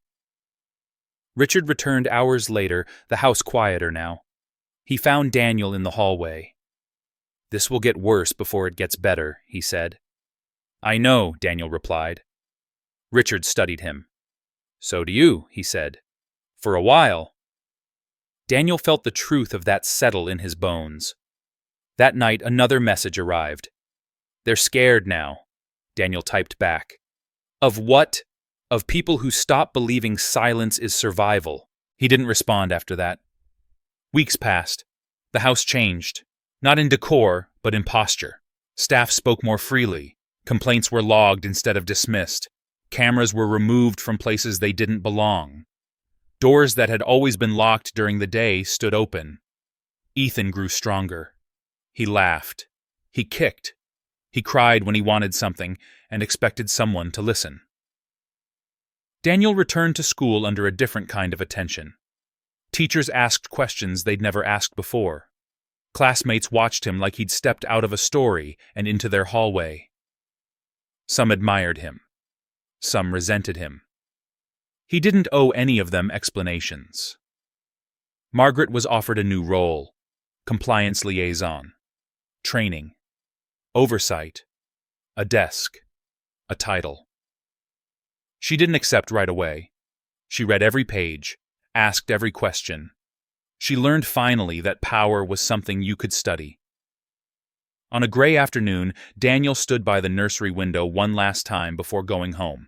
Richard returned hours later, the house quieter now. He found Daniel in the hallway. This will get worse before it gets better, he said. I know, Daniel replied. Richard studied him. So do you, he said. For a while. Daniel felt the truth of that settle in his bones. That night, another message arrived. They're scared now, Daniel typed back. Of what? Of people who stop believing silence is survival. He didn't respond after that. Weeks passed. The house changed. Not in decor, but in posture. Staff spoke more freely. Complaints were logged instead of dismissed. Cameras were removed from places they didn't belong. Doors that had always been locked during the day stood open. Ethan grew stronger. He laughed. He kicked. He cried when he wanted something and expected someone to listen. Daniel returned to school under a different kind of attention. Teachers asked questions they'd never asked before. Classmates watched him like he'd stepped out of a story and into their hallway. Some admired him. Some resented him. He didn't owe any of them explanations. Margaret was offered a new role: compliance liaison, training, oversight, a desk, a title. She didn't accept right away. She read every page, asked every question. She learned finally that power was something you could study. On a gray afternoon, Daniel stood by the nursery window one last time before going home.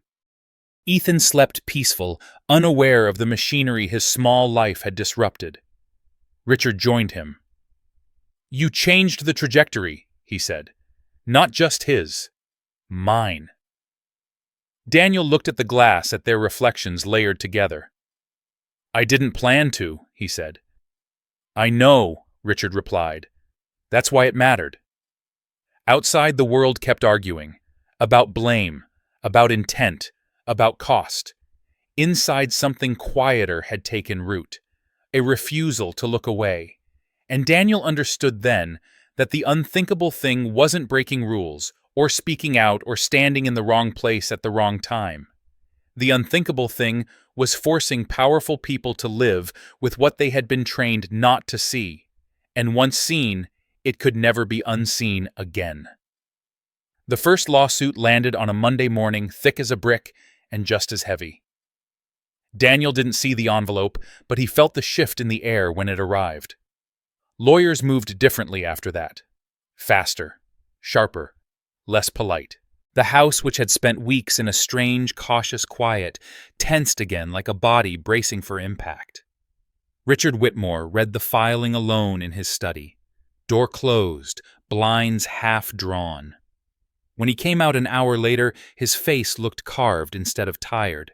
Ethan slept peaceful, unaware of the machinery his small life had disrupted. Richard joined him. "You changed the trajectory," he said. "Not just his. Mine." Daniel looked at the glass at their reflections layered together. "I didn't plan to," he said. "I know," Richard replied. "That's why it mattered." Outside, the world kept arguing. About blame, about intent, about cost. Inside, something quieter had taken root. A refusal to look away. And Daniel understood then that the unthinkable thing wasn't breaking rules, or speaking out, or standing in the wrong place at the wrong time. The unthinkable thing was forcing powerful people to live with what they had been trained not to see, and once seen, it could never be unseen again. The first lawsuit landed on a Monday morning, thick as a brick and just as heavy. Daniel didn't see the envelope, but he felt the shift in the air when it arrived. Lawyers moved differently after that. Faster, sharper, less polite. The house, which had spent weeks in a strange, cautious quiet, tensed again like a body bracing for impact. Richard Whitmore read the filing alone in his study. Door closed, blinds half drawn. When he came out an hour later, his face looked carved instead of tired.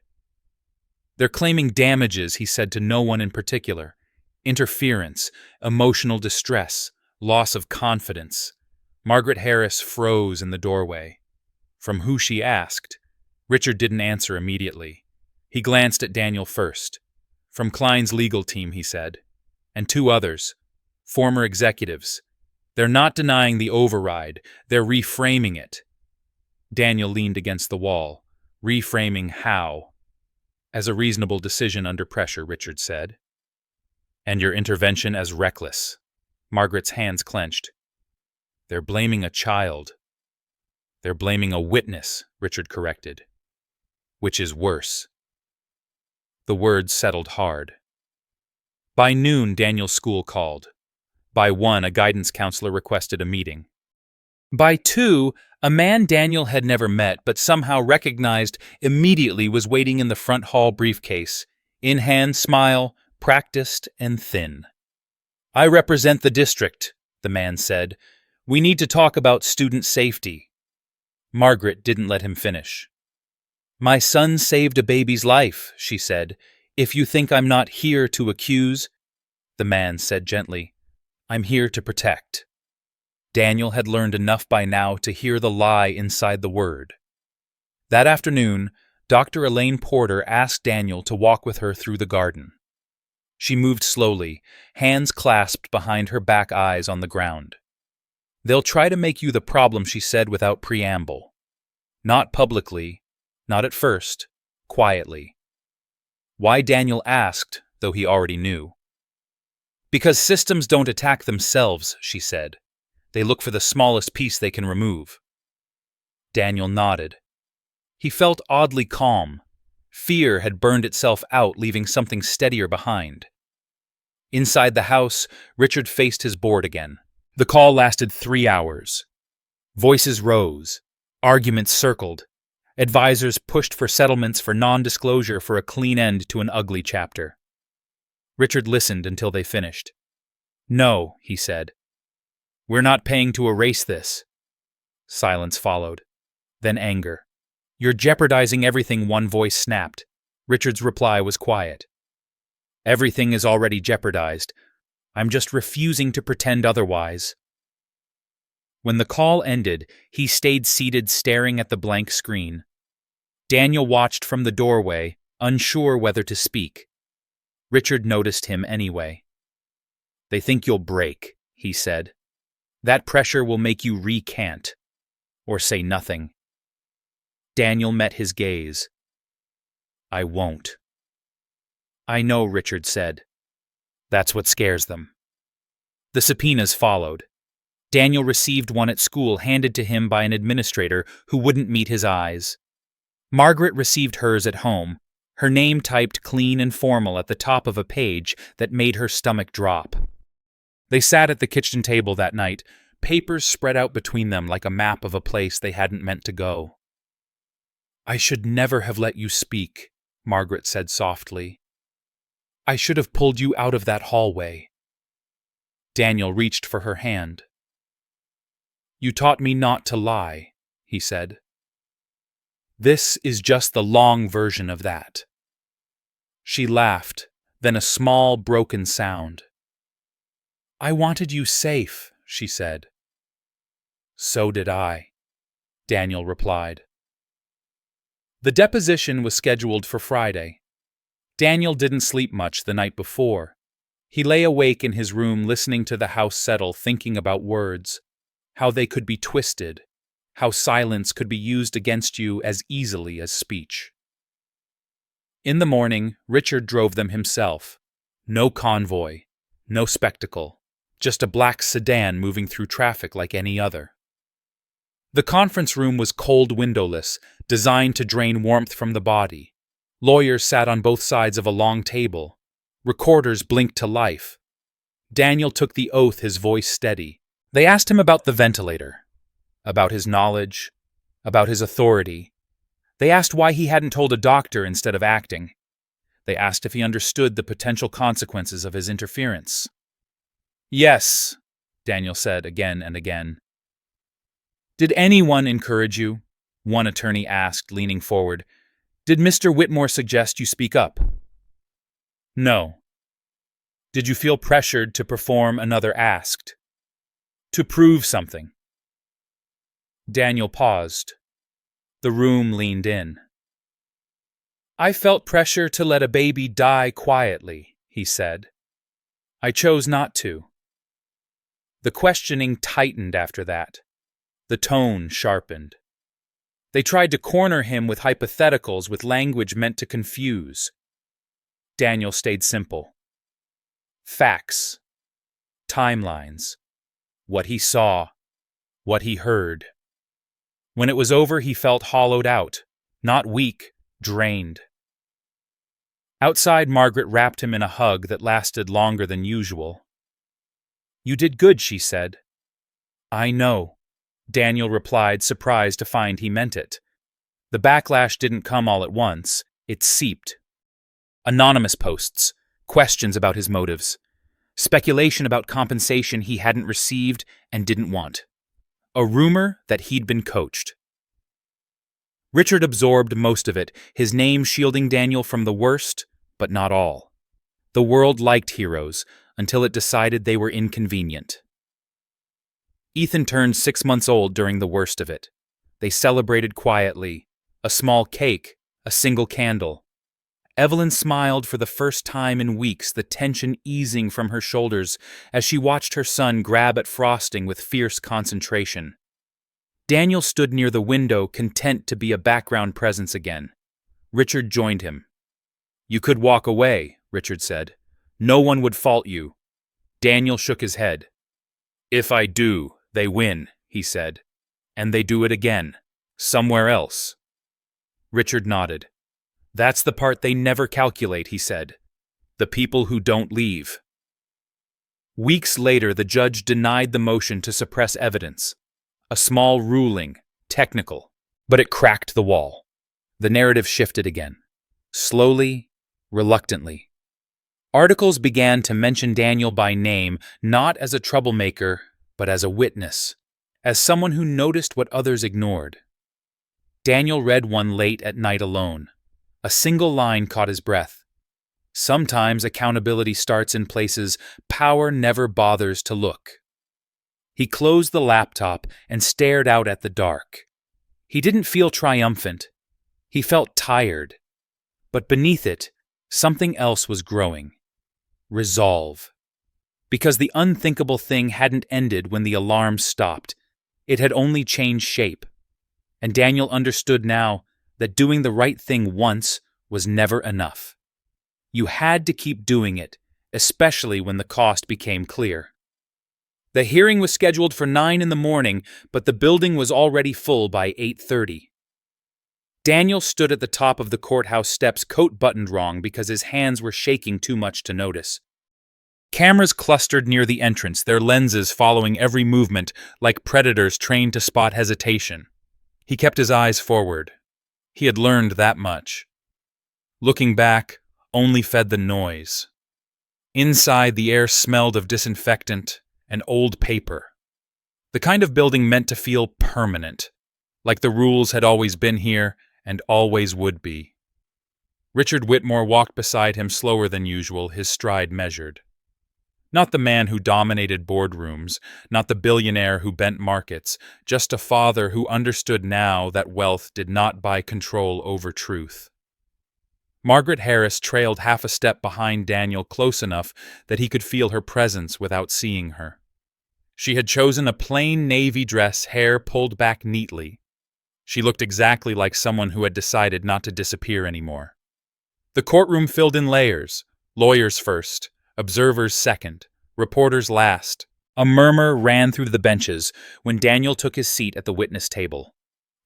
"They're claiming damages," he said to no one in particular. "Interference, emotional distress, loss of confidence." Margaret Harris froze in the doorway. From who, she asked. Richard didn't answer immediately. He glanced at Daniel first. "From Klein's legal team," he said. "And two others. Former executives. They're not denying the override. They're reframing it." Daniel leaned against the wall. "Reframing how?" "As a reasonable decision under pressure," Richard said. "And your intervention as reckless." Margaret's hands clenched. "They're blaming a child." "They're blaming a witness," Richard corrected. "Which is worse." The words settled hard. By noon, Daniel's school called. By 1, a guidance counselor requested a meeting. By 2, a man Daniel had never met but somehow recognized immediately was waiting in the front hall briefcase, in-hand smile, practiced and thin. "I represent the district," the man said. "We need to talk about student safety." Margaret didn't let him finish. "My son saved a baby's life," she said. "If you think I'm not here to accuse," the man said gently, "I'm here to protect." Daniel had learned enough by now to hear the lie inside the word. That afternoon, Dr. Elaine Porter asked Daniel to walk with her through the garden. She moved slowly, hands clasped behind her back, eyes on the ground. "They'll try to make you the problem," she said without preamble. Not publicly, not at first, quietly. Why Daniel asked, though he already knew. "Because systems don't attack themselves," she said. "They look for the smallest piece they can remove." Daniel nodded. He felt oddly calm. Fear had burned itself out, leaving something steadier behind. Inside the house, Richard faced his board again. The call lasted 3 hours. Voices rose. Arguments circled. Advisors pushed for settlements, for non-disclosure, for a clean end to an ugly chapter. Richard listened until they finished. "No," he said. "We're not paying to erase this." Silence followed. Then anger. "You're jeopardizing everything," one voice snapped. Richard's reply was quiet. "Everything is already jeopardized. I'm just refusing to pretend otherwise." When the call ended, he stayed seated, staring at the blank screen. Daniel watched from the doorway, unsure whether to speak. Richard noticed him anyway. "They think you'll break," he said. "That pressure will make you recant, or say nothing." Daniel met his gaze. "I won't." "I know," Richard said. "That's what scares them." The subpoenas followed. Daniel received one at school handed to him by an administrator who wouldn't meet his eyes. Margaret received hers at home, her name typed clean and formal at the top of a page that made her stomach drop. They sat at the kitchen table that night, papers spread out between them like a map of a place they hadn't meant to go. "I should never have let you speak," Margaret said softly. "I should have pulled you out of that hallway." Daniel reached for her hand. "You taught me not to lie," he said. "This is just the long version of that." She laughed, then a small, broken sound. "I wanted you safe," she said. "So did I," Daniel replied. The deposition was scheduled for Friday. Daniel didn't sleep much the night before. He lay awake in his room listening to the house settle, thinking about words, how they could be twisted, how silence could be used against you as easily as speech. In the morning, Richard drove them himself. No convoy, no spectacle, just a black sedan moving through traffic like any other. The conference room was cold windowless, designed to drain warmth from the body. Lawyers sat on both sides of a long table. Recorders blinked to life. Daniel took the oath, his voice steady. They asked him about the ventilator, about his knowledge, about his authority. They asked why he hadn't told a doctor instead of acting. They asked if he understood the potential consequences of his interference. "Yes," Daniel said again and again. "Did anyone encourage you?" one attorney asked, leaning forward. "Did Mr. Whitmore suggest you speak up?" "No." "Did you feel pressured to perform?" Another asked. "To prove something?" Daniel paused. The room leaned in. "I felt pressure to let a baby die quietly," he said. "I chose not to." The questioning tightened after that. The tone sharpened. They tried to corner him with hypotheticals, with language meant to confuse. Daniel stayed simple. Facts. Timelines. What he saw. What he heard. When it was over, he felt hollowed out, not weak, drained. Outside, Margaret wrapped him in a hug that lasted longer than usual. "You did good," she said. "I know," Daniel replied, surprised to find he meant it. The backlash didn't come all at once. It seeped. Anonymous posts, questions about his motives, speculation about compensation he hadn't received and didn't want, a rumor that he'd been coached. Richard absorbed most of it, his name shielding Daniel from the worst, but not all. The world liked heroes until it decided they were inconvenient. Ethan turned 6 months old during the worst of it. They celebrated quietly. A small cake, a single candle. Evelyn smiled for the first time in weeks, the tension easing from her shoulders as she watched her son grab at frosting with fierce concentration. Daniel stood near the window, content to be a background presence again. Richard joined him. "You could walk away," Richard said. "No one would fault you." Daniel shook his head. "If I do, they win," he said. "And they do it again. Somewhere else." Richard nodded. "That's the part they never calculate," he said. "The people who don't leave." Weeks later, the judge denied the motion to suppress evidence. A small ruling, technical, but it cracked the wall. The narrative shifted again. Slowly, reluctantly. Articles began to mention Daniel by name, not as a troublemaker, but as a witness, as someone who noticed what others ignored. Daniel read one late at night alone. A single line caught his breath. "Sometimes accountability starts in places power never bothers to look." He closed the laptop and stared out at the dark. He didn't feel triumphant. He felt tired. But beneath it, something else was growing. Resolve. Because the unthinkable thing hadn't ended when the alarm stopped. It had only changed shape. And Daniel understood now that doing the right thing once was never enough. You had to keep doing it, especially when the cost became clear. The hearing was scheduled for 9 in the morning, but the building was already full by 8:30. Daniel stood at the top of the courthouse steps, coat buttoned wrong because his hands were shaking too much to notice. Cameras clustered near the entrance, their lenses following every movement like predators trained to spot hesitation. He kept his eyes forward. He had learned that much. Looking back only fed the noise. Inside, the air smelled of disinfectant and old paper. The kind of building meant to feel permanent, like the rules had always been here and always would be. Richard Whitmore walked beside him slower than usual, his stride measured. Not the man who dominated boardrooms, not the billionaire who bent markets, just a father who understood now that wealth did not buy control over truth. Margaret Harris trailed half a step behind Daniel, close enough that he could feel her presence without seeing her. She had chosen a plain navy dress, hair pulled back neatly. She looked exactly like someone who had decided not to disappear anymore. The courtroom filled in layers, lawyers first, observers second, reporters last. A murmur ran through the benches when Daniel took his seat at the witness table.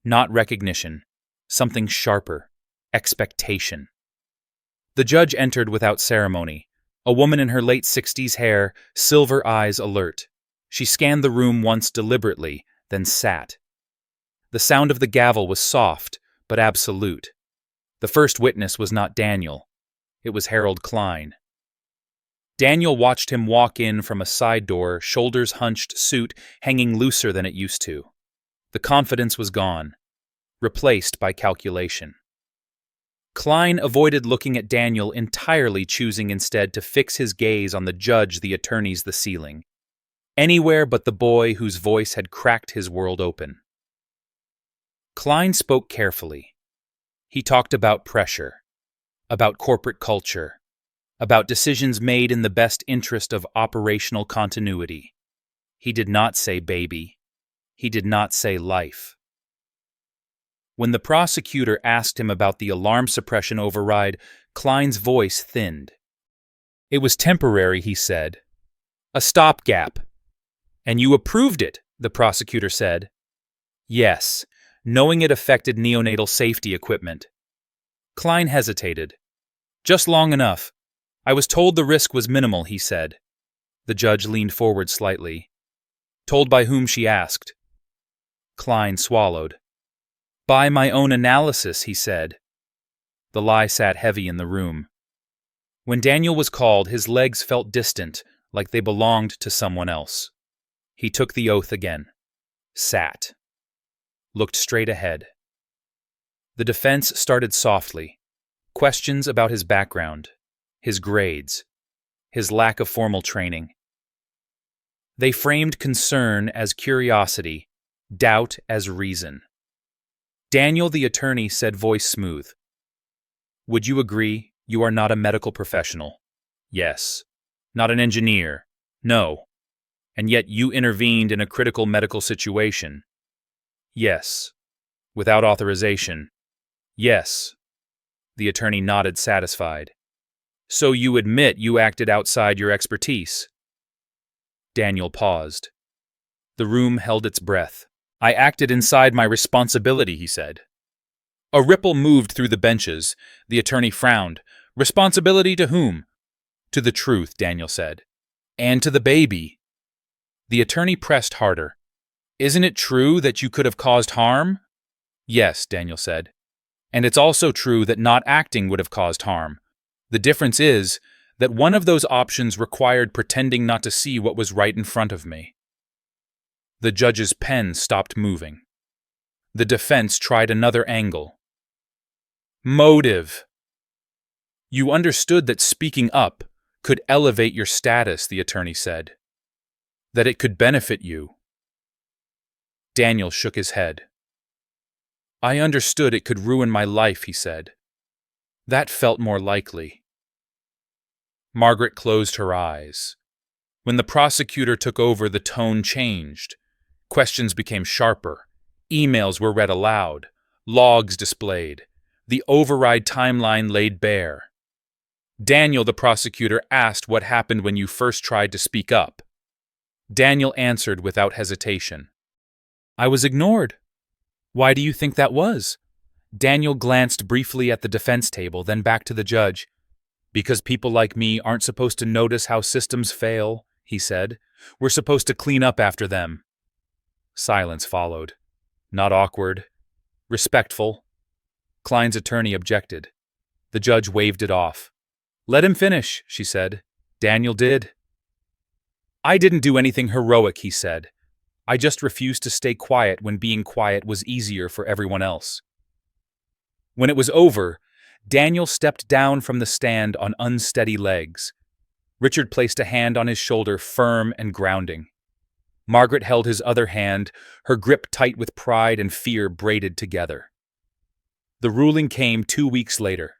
Not recognition, something sharper, expectation. The judge entered without ceremony, a woman in her late 60s, hair, silver eyes alert. She scanned the room once deliberately, then sat. The sound of the gavel was soft, but absolute. The first witness was not Daniel. It was Harold Klein. Daniel watched him walk in from a side door, shoulders hunched, suit hanging looser than it used to. The confidence was gone, replaced by calculation. Klein avoided looking at Daniel entirely, choosing instead to fix his gaze on the judge, the attorneys, the ceiling. Anywhere but the boy whose voice had cracked his world open. Klein spoke carefully. He talked about pressure, about corporate culture, about decisions made in the best interest of operational continuity. He did not say baby. He did not say life. When the prosecutor asked him about the alarm suppression override, Klein's voice thinned. It was temporary, he said. A stopgap. And you approved it, the prosecutor said. Yes, knowing it affected neonatal safety equipment. Klein hesitated. Just long enough. I was told the risk was minimal, he said. The judge leaned forward slightly. Told by whom, she asked. Klein swallowed. By my own analysis, he said. The lie sat heavy in the room. When Daniel was called, his legs felt distant, like they belonged to someone else. He took the oath again. Sat. Looked straight ahead. The defense started softly. Questions about his background, his grades, his lack of formal training. They framed concern as curiosity, doubt as reason. Daniel, the attorney, said, voice smooth. Would you agree you are not a medical professional? Yes. Not an engineer? No. And yet you intervened in a critical medical situation? Yes. Without authorization? Yes. The attorney nodded, satisfied. So you admit you acted outside your expertise? Daniel paused. The room held its breath. I acted inside my responsibility, he said. A ripple moved through the benches. The attorney frowned. Responsibility to whom? To the truth, Daniel said. And to the baby. The attorney pressed harder. Isn't it true that you could have caused harm? Yes, Daniel said. And it's also true that not acting would have caused harm. The difference is that one of those options required pretending not to see what was right in front of me. The judge's pen stopped moving. The defense tried another angle. Motive. You understood that speaking up could elevate your status, the attorney said. That it could benefit you. Daniel shook his head. I understood it could ruin my life, he said. That felt more likely. Margaret closed her eyes. When the prosecutor took over, the tone changed. Questions became sharper. Emails were read aloud. Logs displayed. The override timeline laid bare. Daniel, the prosecutor, asked what happened when you first tried to speak up. Daniel answered without hesitation. I was ignored. Why do you think that was? Daniel glanced briefly at the defense table, then back to the judge. Because people like me aren't supposed to notice how systems fail, he said. We're supposed to clean up after them. Silence followed. Not awkward. Respectful. Klein's attorney objected. The judge waved it off. Let him finish, she said. Daniel did. I didn't do anything heroic, he said. I just refused to stay quiet when being quiet was easier for everyone else. When it was over, Daniel stepped down from the stand on unsteady legs. Richard placed a hand on his shoulder, firm and grounding. Margaret held his other hand, her grip tight with pride and fear braided together. The ruling came 2 weeks later.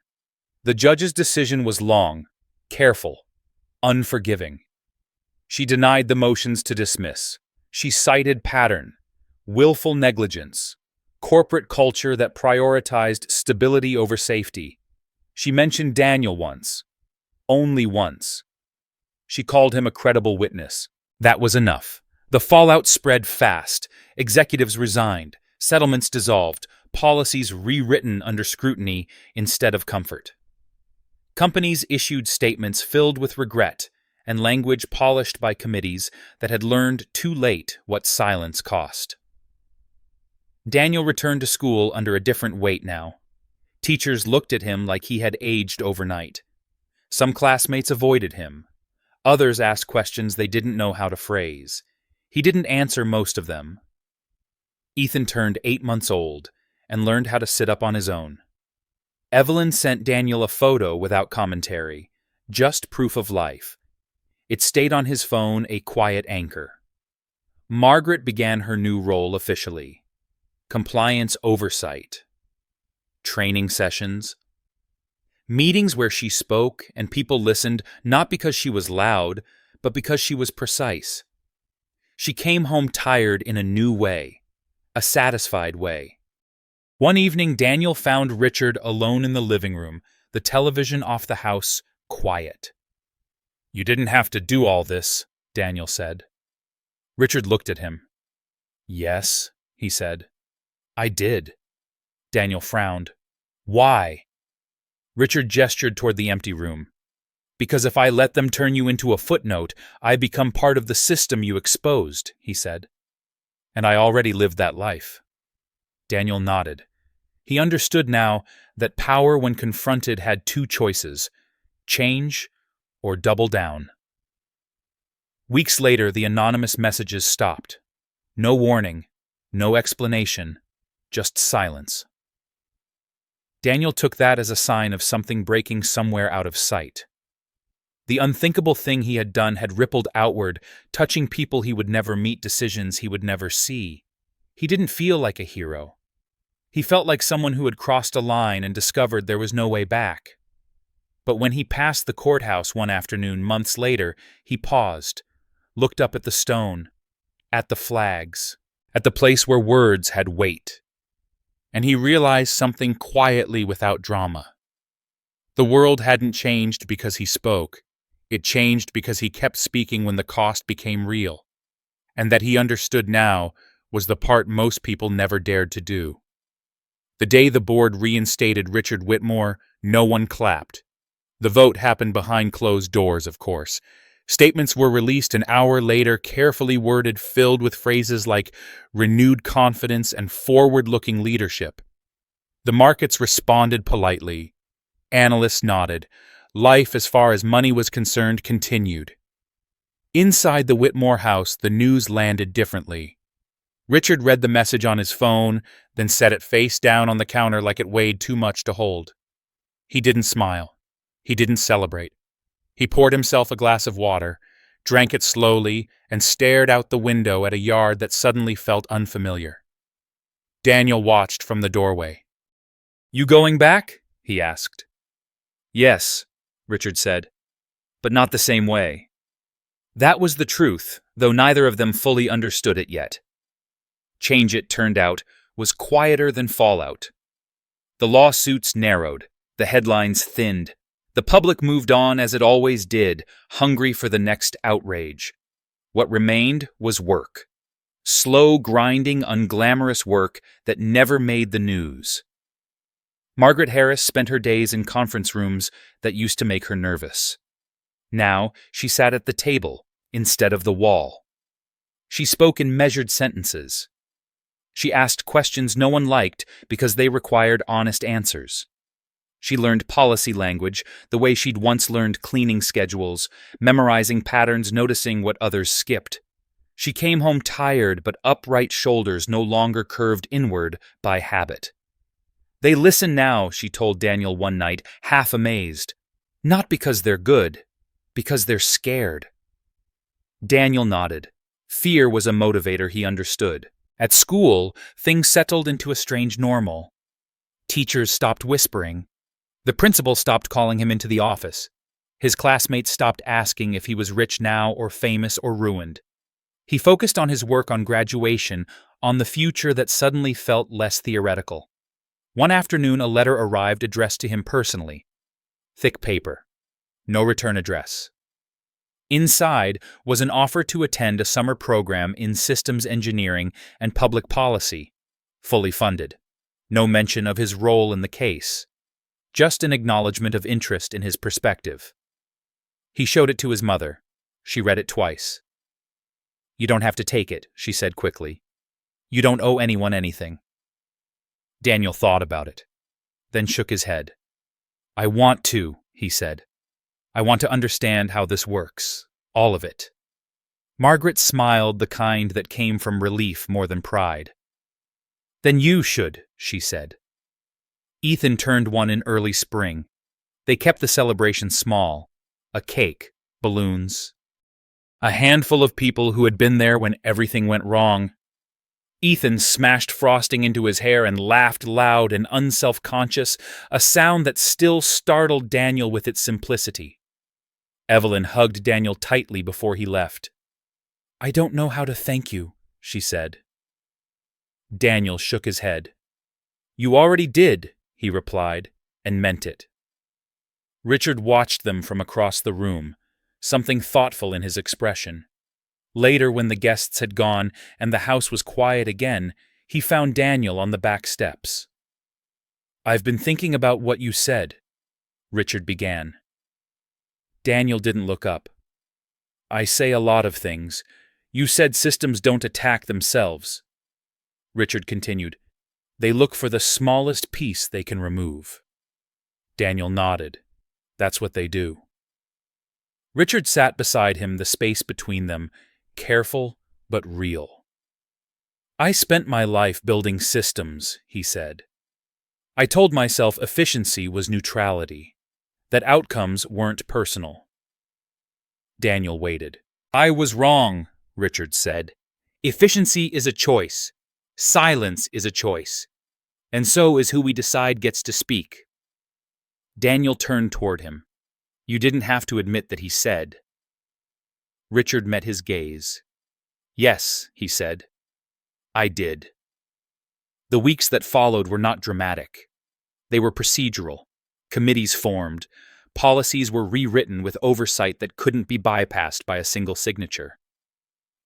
The judge's decision was long, careful, unforgiving. She denied the motions to dismiss. She cited pattern, willful negligence, corporate culture that prioritized stability over safety. She mentioned Daniel once, only once. She called him a credible witness. That was enough. The fallout spread fast. Executives resigned, settlements dissolved, policies rewritten under scrutiny instead of comfort. Companies issued statements filled with regret and language polished by committees that had learned too late what silence cost. Daniel returned to school under a different weight now. Teachers looked at him like he had aged overnight. Some classmates avoided him. Others asked questions they didn't know how to phrase. He didn't answer most of them. Ethan turned 8 months old and learned how to sit up on his own. Evelyn sent Daniel a photo without commentary, just proof of life. It stayed on his phone, a quiet anchor. Margaret began her new role officially. Compliance oversight. Training sessions. Meetings where she spoke and people listened not because she was loud, but because she was precise. She came home tired in a new way, a satisfied way. One evening, Daniel found Richard alone in the living room, the television off the house, quiet. You didn't have to do all this, Daniel said. Richard looked at him. Yes, he said. I did. Daniel frowned. Why? Richard gestured toward the empty room. Because if I let them turn you into a footnote, I become part of the system you exposed, he said. And I already lived that life. Daniel nodded. He understood now that power when confronted had two choices, change or double down. Weeks later, the anonymous messages stopped. No warning, no explanation, just silence. Daniel took that as a sign of something breaking somewhere out of sight. The unthinkable thing he had done had rippled outward, touching people he would never meet, decisions he would never see. He didn't feel like a hero. He felt like someone who had crossed a line and discovered there was no way back. But when he passed the courthouse one afternoon months later, he paused, looked up at the stone, at the flags, at the place where words had weight. And he realized something quietly without drama. The world hadn't changed because he spoke. It changed because he kept speaking when the cost became real. And that he understood now was the part most people never dared to do. The day the board reinstated Richard Whitmore, no one clapped. The vote happened behind closed doors, of course. Statements were released an hour later, carefully worded, filled with phrases like renewed confidence and forward-looking leadership. The markets responded politely. Analysts nodded. Life, as far as money was concerned, continued. Inside the Whitmore house, the news landed differently. Richard read the message on his phone, then set it face down on the counter like it weighed too much to hold. He didn't smile. He didn't celebrate. He poured himself a glass of water, drank it slowly, and stared out the window at a yard that suddenly felt unfamiliar. Daniel watched from the doorway. You going back? He asked. Yes, Richard said, but not the same way. That was the truth, though neither of them fully understood it yet. Change, it turned out, was quieter than fallout. The lawsuits narrowed, the headlines thinned. The public moved on as it always did, hungry for the next outrage. What remained was work. Slow, grinding, unglamorous work that never made the news. Margaret Harris spent her days in conference rooms that used to make her nervous. Now she sat at the table instead of the wall. She spoke in measured sentences. She asked questions no one liked because they required honest answers. She learned policy language the way she'd once learned cleaning schedules, memorizing patterns, noticing what others skipped. She came home tired, but upright shoulders no longer curved inward by habit. They listen now, she told Daniel one night, half amazed. Not because they're good, because they're scared. Daniel nodded. Fear was a motivator he understood. At school, things settled into a strange normal. Teachers stopped whispering. The principal stopped calling him into the office. His classmates stopped asking if he was rich now or famous or ruined. He focused on his work, on graduation, on the future that suddenly felt less theoretical. One afternoon, a letter arrived addressed to him personally. Thick paper. No return address. Inside was an offer to attend a summer program in systems engineering and public policy, fully funded. No mention of his role in the case. Just an acknowledgement of interest in his perspective. He showed it to his mother. She read it twice. You don't have to take it, she said quickly. You don't owe anyone anything. Daniel thought about it, then shook his head. I want to, he said. I want to understand how this works, all of it. Margaret smiled, the kind that came from relief more than pride. Then you should, she said. Ethan turned one in early spring. They kept the celebration small. A cake, balloons. A handful of people who had been there when everything went wrong. Ethan smashed frosting into his hair and laughed loud and unself-conscious, a sound that still startled Daniel with its simplicity. Evelyn hugged Daniel tightly before he left. I don't know how to thank you, she said. Daniel shook his head. You already did, he replied, and meant it. Richard watched them from across the room, something thoughtful in his expression. Later, when the guests had gone and the house was quiet again, he found Daniel on the back steps. I've been thinking about what you said, Richard began. Daniel didn't look up. I say a lot of things. You said systems don't attack themselves. Richard continued. They look for the smallest piece they can remove. Daniel nodded. That's what they do. Richard sat beside him, the space between them, careful but real. I spent my life building systems, he said. I told myself efficiency was neutrality, that outcomes weren't personal. Daniel waited. I was wrong, Richard said. Efficiency is a choice. Silence is a choice. And so is who we decide gets to speak. Daniel turned toward him. You didn't have to admit that he said. Richard met his gaze. Yes, he said. I did. The weeks that followed were not dramatic. They were procedural. Committees formed. Policies were rewritten with oversight that couldn't be bypassed by a single signature.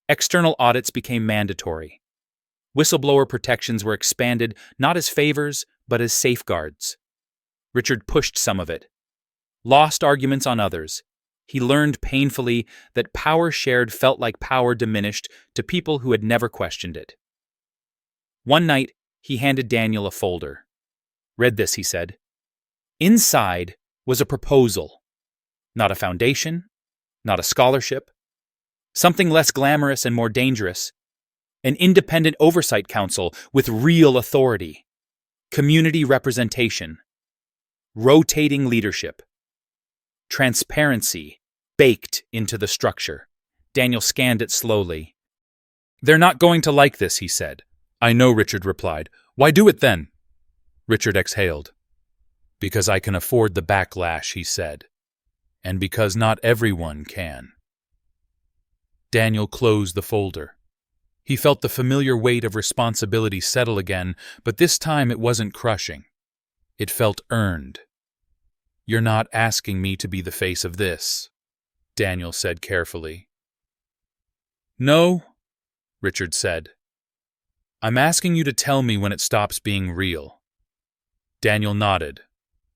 External audits became mandatory. Whistleblower protections were expanded not as favors, but as safeguards. Richard pushed some of it. Lost arguments on others. He learned painfully that power shared felt like power diminished to people who had never questioned it. One night, he handed Daniel a folder. Read this, he said. Inside was a proposal. Not a foundation, not a scholarship. Something less glamorous and more dangerous. An independent oversight council with real authority. Community representation. Rotating leadership. Transparency baked into the structure. Daniel scanned it slowly. They're not going to like this, he said. I know, Richard replied. Why do it then? Richard exhaled. Because I can afford the backlash, he said. And because not everyone can. Daniel closed the folder. He felt the familiar weight of responsibility settle again, but this time it wasn't crushing. It felt earned. "You're not asking me to be the face of this," Daniel said carefully. "No," Richard said. "I'm asking you to tell me when it stops being real." Daniel nodded.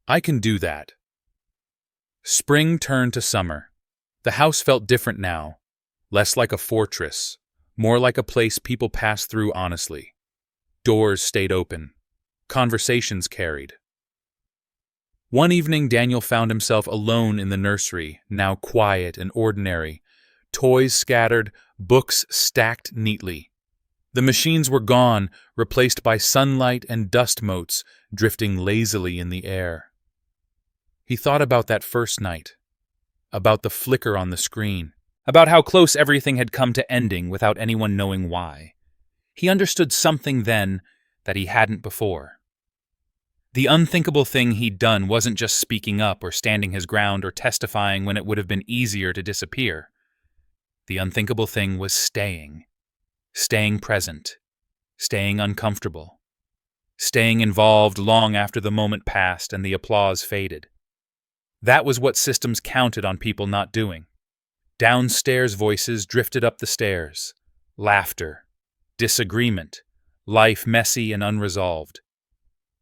"I can do that." Spring turned to summer. The house felt different now, less like a fortress, more like a place people passed through honestly. Doors stayed open. Conversations carried. One evening, Daniel found himself alone in the nursery, now quiet and ordinary. Toys scattered, books stacked neatly. The machines were gone, replaced by sunlight and dust motes drifting lazily in the air. He thought about that first night, about the flicker on the screen, about how close everything had come to ending without anyone knowing why. He understood something then that he hadn't before. The unthinkable thing he'd done wasn't just speaking up or standing his ground or testifying when it would have been easier to disappear. The unthinkable thing was staying present, staying uncomfortable, staying involved long after the moment passed and the applause faded. That was what systems counted on people not doing. Downstairs voices drifted up the stairs. Laughter, disagreement, life messy and unresolved.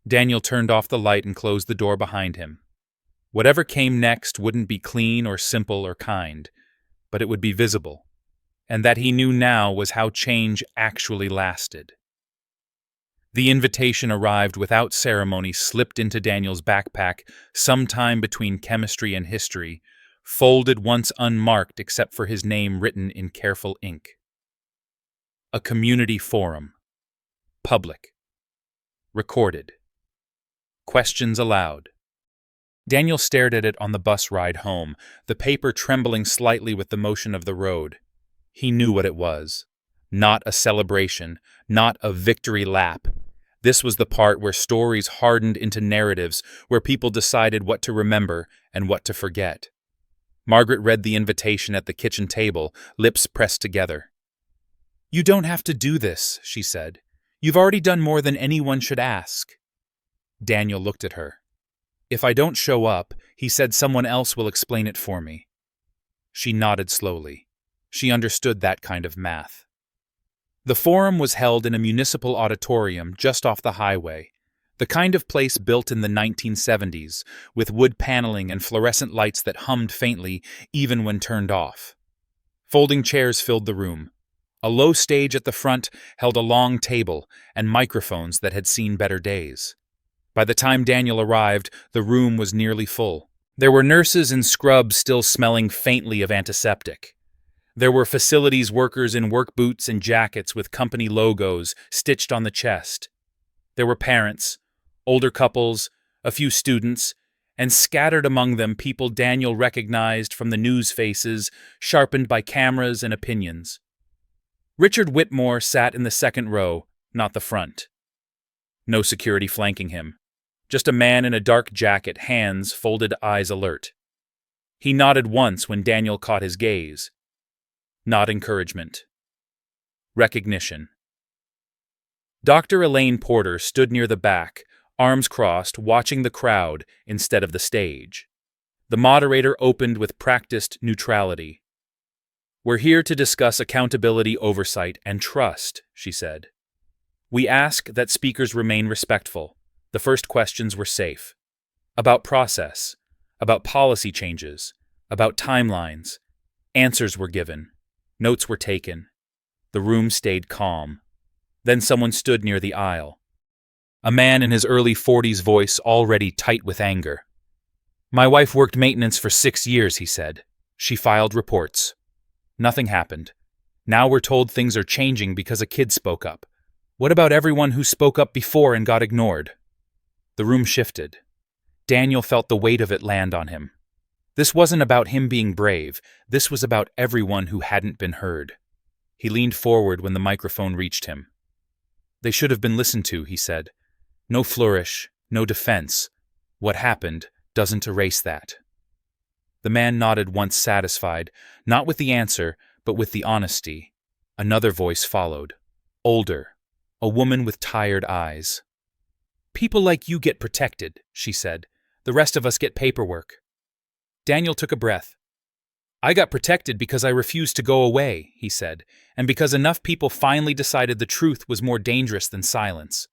Daniel turned off the light and closed the door behind him. Whatever came next wouldn't be clean or simple or kind, but it would be visible, and that he knew now was how change actually lasted. The invitation arrived without ceremony, slipped into Daniel's backpack sometime between chemistry and history, folded once unmarked except for his name written in careful ink. A community forum. Public. Recorded. Questions allowed. Daniel stared at it on the bus ride home, the paper trembling slightly with the motion of the road. He knew what it was. Not a celebration, not a victory lap. This was the part where stories hardened into narratives, where people decided what to remember and what to forget. Margaret read the invitation at the kitchen table, lips pressed together. "You don't have to do this," she said. "You've already done more than anyone should ask." Daniel looked at her. "If I don't show up," he said, "someone else will explain it for me." She nodded slowly. She understood that kind of math. The forum was held in a municipal auditorium just off the highway, the kind of place built in the 1970s, with wood paneling and fluorescent lights that hummed faintly even when turned off. Folding chairs filled the room. A low stage at the front held a long table and microphones that had seen better days. By the time Daniel arrived, the room was nearly full. There were nurses in scrubs still smelling faintly of antiseptic. There were facilities workers in work boots and jackets with company logos stitched on the chest. There were parents, older couples, a few students, and scattered among them people Daniel recognized from the news faces, sharpened by cameras and opinions. Richard Whitmore sat in the second row, not the front. No security flanking him. Just a man in a dark jacket, hands folded, eyes alert. He nodded once when Daniel caught his gaze. Not encouragement. Recognition. Dr. Elaine Porter stood near the back, arms crossed, watching the crowd instead of the stage. The moderator opened with practiced neutrality. "We're here to discuss accountability, oversight, and trust," she said. "We ask that speakers remain respectful." The first questions were safe. About process, about policy changes, about timelines. Answers were given. Notes were taken. The room stayed calm. Then someone stood near the aisle. A man in his early 40s, voice already tight with anger. "My wife worked maintenance for 6 years," he said. "She filed reports. Nothing happened. Now we're told things are changing because a kid spoke up. What about everyone who spoke up before and got ignored?" The room shifted. Daniel felt the weight of it land on him. This wasn't about him being brave. This was about everyone who hadn't been heard. He leaned forward when the microphone reached him. "They should have been listened to," he said. "No flourish, no defense. What happened doesn't erase that. The man nodded once satisfied, not with the answer, but with the honesty. Another voice followed. Older, a woman with tired eyes. "People like you get protected," she said. "The rest of us get paperwork." Daniel took a breath. "I got protected because I refused to go away," he said, "and because enough people finally decided the truth was more dangerous than silence."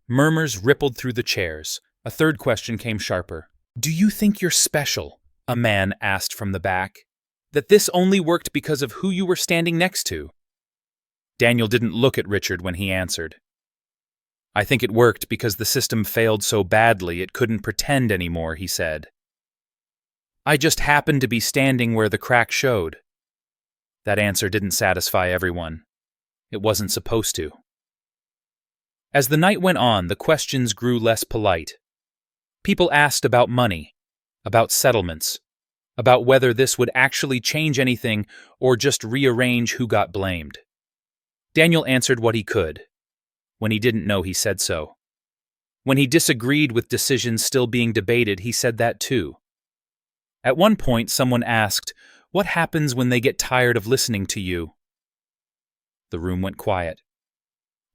Murmurs rippled through the chairs. A third question came sharper. "Do you think you're special?" a man asked from the back. "That this only worked because of who you were standing next to?" Daniel didn't look at Richard when he answered. "I think it worked because the system failed so badly it couldn't pretend anymore," he said. "I just happened to be standing where the crack showed." That answer didn't satisfy everyone. It wasn't supposed to. As the night went on, the questions grew less polite. People asked about money, about settlements, about whether this would actually change anything or just rearrange who got blamed. Daniel answered what he could. When he didn't know, he said so. When he disagreed with decisions still being debated, he said that too. At one point, someone asked, "What happens when they get tired of listening to you?" The room went quiet.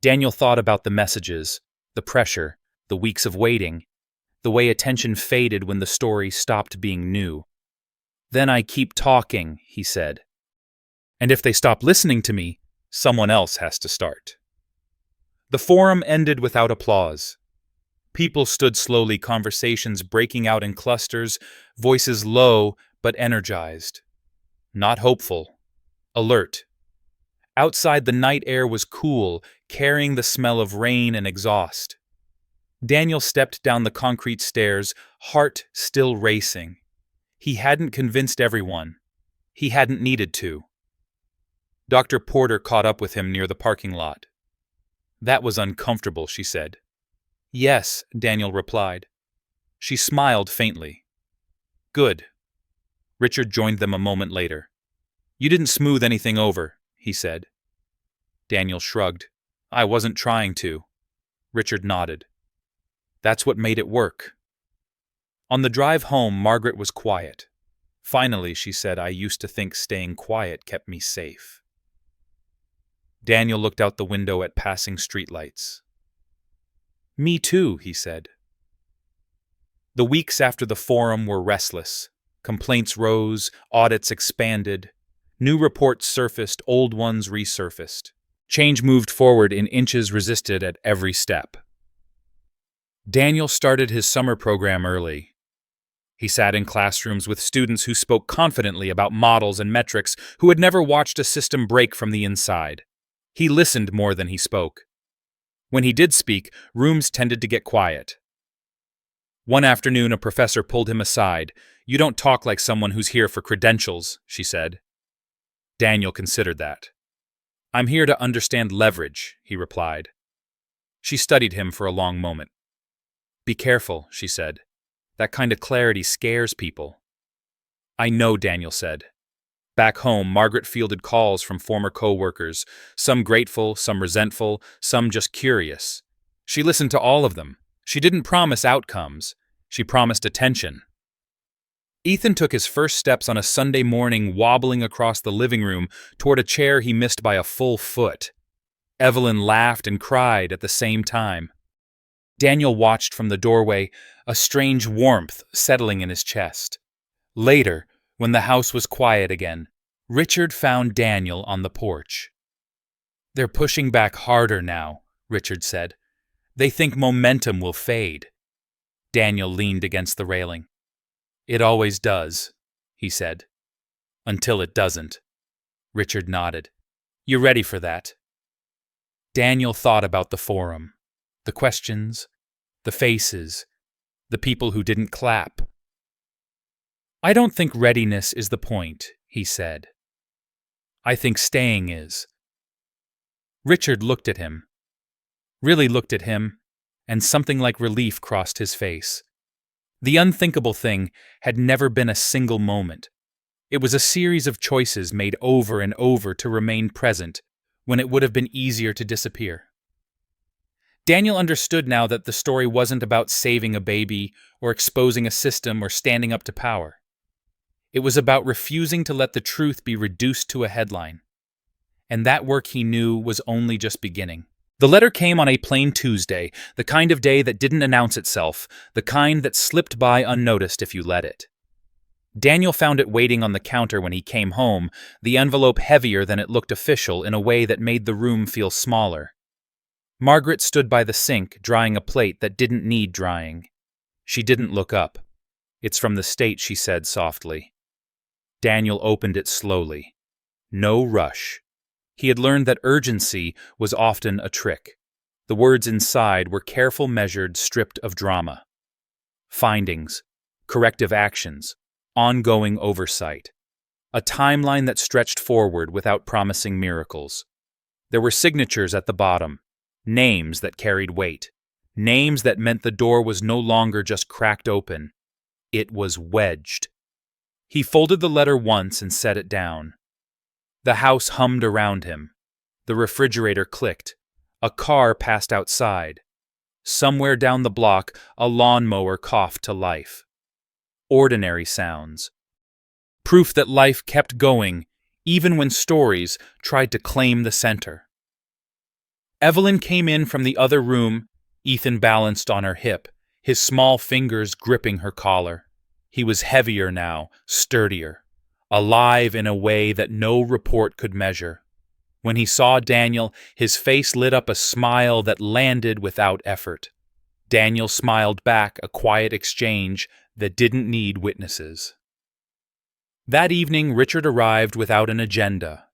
Daniel thought about the messages, the pressure, the weeks of waiting, the way attention faded when the story stopped being new. "Then I keep talking," he said. "And if they stop listening to me, someone else has to start." The forum ended without applause. People stood slowly, conversations breaking out in clusters, voices low but energized. Not hopeful. Alert. Outside, the night air was cool, carrying the smell of rain and exhaust. Daniel stepped down the concrete stairs, heart still racing. He hadn't convinced everyone. He hadn't needed to. Dr. Porter caught up with him near the parking lot. "That was uncomfortable," she said. "Yes," Daniel replied. She smiled faintly. "Good." Richard joined them a moment later. "You didn't smooth anything over," he said. Daniel shrugged. "I wasn't trying to." Richard nodded. "That's what made it work." On the drive home, Margaret was quiet. "Finally," she said, "I used to think staying quiet kept me safe." Daniel looked out the window at passing streetlights. "Me too," he said. The weeks after the forum were restless. Complaints rose, audits expanded. New reports surfaced, old ones resurfaced. Change moved forward in inches resisted at every step. Daniel started his summer program early. He sat in classrooms with students who spoke confidently about models and metrics, who had never watched a system break from the inside. He listened more than he spoke. When he did speak, rooms tended to get quiet. One afternoon, a professor pulled him aside. "You don't talk like someone who's here for credentials," she said. Daniel considered that. "I'm here to understand leverage," he replied. She studied him for a long moment. "Be careful," she said. "That kind of clarity scares people." "I know," Daniel said. Back home, Margaret fielded calls from former co-workers, some grateful, some resentful, some just curious. She listened to all of them. She didn't promise outcomes. She promised attention. Ethan took his first steps on a Sunday morning, wobbling across the living room toward a chair he missed by a full foot. Evelyn laughed and cried at the same time. Daniel watched from the doorway, a strange warmth settling in his chest. Later, when the house was quiet again, Richard found Daniel on the porch. "They're pushing back harder now," Richard said. "They think momentum will fade." Daniel leaned against the railing. "It always does," he said. "Until it doesn't." Richard nodded. "You ready for that?" Daniel thought about the forum, the questions, the faces, the people who didn't clap. "I don't think readiness is the point," he said. "I think staying is." Richard looked at him, really looked at him, and something like relief crossed his face. The unthinkable thing had never been a single moment. It was a series of choices made over and over to remain present when it would have been easier to disappear. Daniel understood now that the story wasn't about saving a baby or exposing a system or standing up to power. It was about refusing to let the truth be reduced to a headline. And that work, he knew, was only just beginning. The letter came on a plain Tuesday, the kind of day that didn't announce itself, the kind that slipped by unnoticed if you let it. Daniel found it waiting on the counter when he came home, the envelope heavier than it looked official in a way that made the room feel smaller. Margaret stood by the sink, drying a plate that didn't need drying. She didn't look up. "It's from the state," she said softly. Daniel opened it slowly. No rush. He had learned that urgency was often a trick. The words inside were careful, measured, stripped of drama. Findings, corrective actions, ongoing oversight. A timeline that stretched forward without promising miracles. There were signatures at the bottom, names that carried weight, names that meant the door was no longer just cracked open. It was wedged. He folded the letter once and set it down. The house hummed around him. The refrigerator clicked. A car passed outside. Somewhere down the block, a lawnmower coughed to life. Ordinary sounds. Proof that life kept going, even when stories tried to claim the center. Evelyn came in from the other room, Ethan balanced on her hip, his small fingers gripping her collar. He was heavier now, sturdier, alive in a way that no report could measure. When he saw Daniel, his face lit up a smile that landed without effort. Daniel smiled back, a quiet exchange that didn't need witnesses. That evening, Richard arrived without an agenda.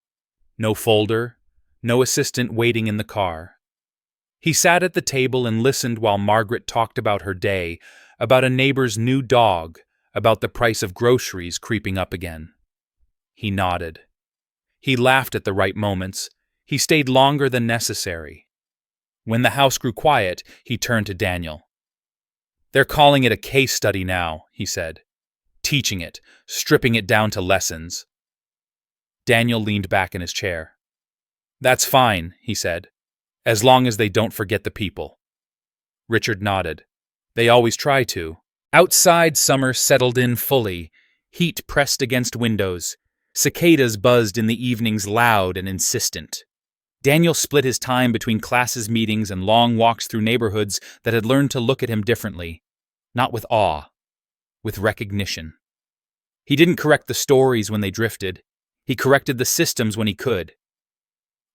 No folder, no assistant waiting in the car. He sat at the table and listened while Margaret talked about her day, about a neighbor's new dog, about the price of groceries creeping up again. He nodded. He laughed at the right moments. He stayed longer than necessary. When the house grew quiet, he turned to Daniel. "They're calling it a case study now," he said. "Teaching it, stripping it down to lessons." Daniel leaned back in his chair. "That's fine," he said, "as long as they don't forget the people." Richard nodded. "They always try to." Outside, summer settled in fully. Heat pressed against windows. Cicadas buzzed in the evenings, loud and insistent. Daniel split his time between classes, meetings, and long walks through neighborhoods that had learned to look at him differently. Not with awe, with recognition. He didn't correct the stories when they drifted. He corrected the systems when he could.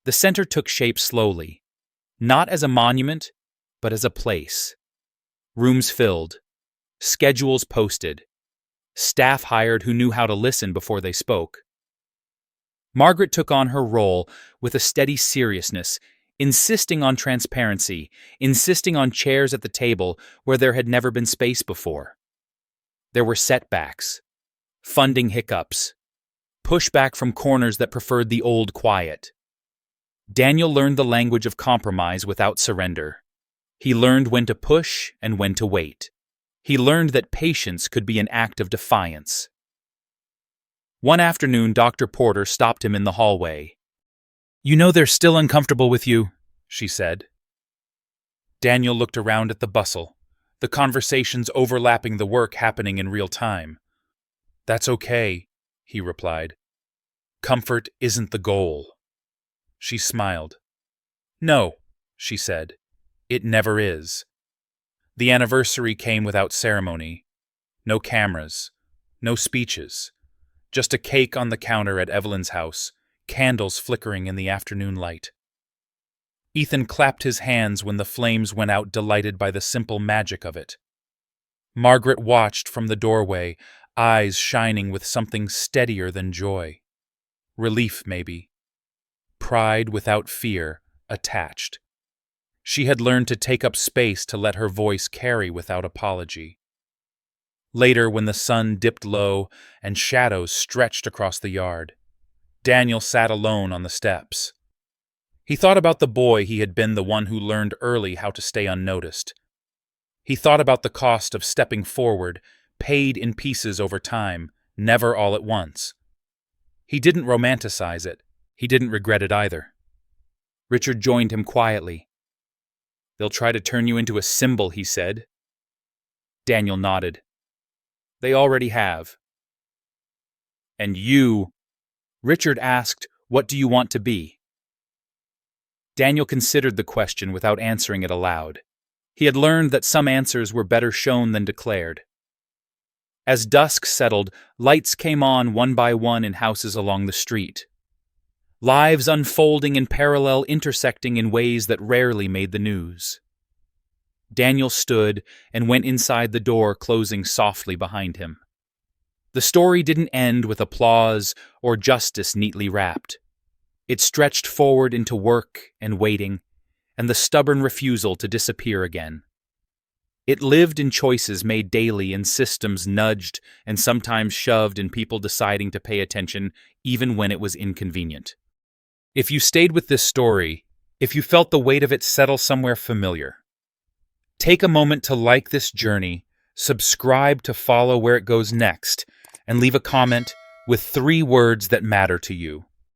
The center took shape slowly, not as a monument, but as a place. Rooms filled. Schedules posted. Staff hired who knew how to listen before they spoke. Margaret took on her role with a steady seriousness, insisting on transparency, insisting on chairs at the table where there had never been space before. There were setbacks, funding hiccups, pushback from corners that preferred the old quiet. Daniel learned the language of compromise without surrender. He learned when to push and when to wait. He learned that patience could be an act of defiance. One afternoon, Dr. Porter stopped him in the hallway. "You know they're still uncomfortable with you," she said. Daniel looked around at the bustle, the conversations overlapping, the work happening in real time. "That's okay," he replied. "Comfort isn't the goal." She smiled. "No," she said. "It never is." The anniversary came without ceremony. No cameras, no speeches. Just a cake on the counter at Evelyn's house, candles flickering in the afternoon light. Ethan clapped his hands when the flames went out, delighted by the simple magic of it. Margaret watched from the doorway, eyes shining with something steadier than joy. Relief, maybe. Pride without fear, attached. She had learned to take up space, to let her voice carry without apology. Later, when the sun dipped low and shadows stretched across the yard, Daniel sat alone on the steps. He thought about the boy he had been, the one who learned early how to stay unnoticed. He thought about the cost of stepping forward, paid in pieces over time, never all at once. He didn't romanticize it. He didn't regret it either. Richard joined him quietly. "They'll try to turn you into a symbol," he said. Daniel nodded. "They already have." "And you?" Richard asked, "What do you want to be?" Daniel considered the question without answering it aloud. He had learned that some answers were better shown than declared. As dusk settled, lights came on one by one in houses along the street. Lives unfolding in parallel, intersecting in ways that rarely made the news. Daniel stood and went inside the door, closing softly behind him. The story didn't end with applause or justice neatly wrapped. It stretched forward into work and waiting, and the stubborn refusal to disappear again. It lived in choices made daily, in systems nudged and sometimes shoved, in people deciding to pay attention even when it was inconvenient. If you stayed with this story, if you felt the weight of it settle somewhere familiar, take a moment to like this journey, subscribe to follow where it goes next, and leave a comment with 3 words that matter to you.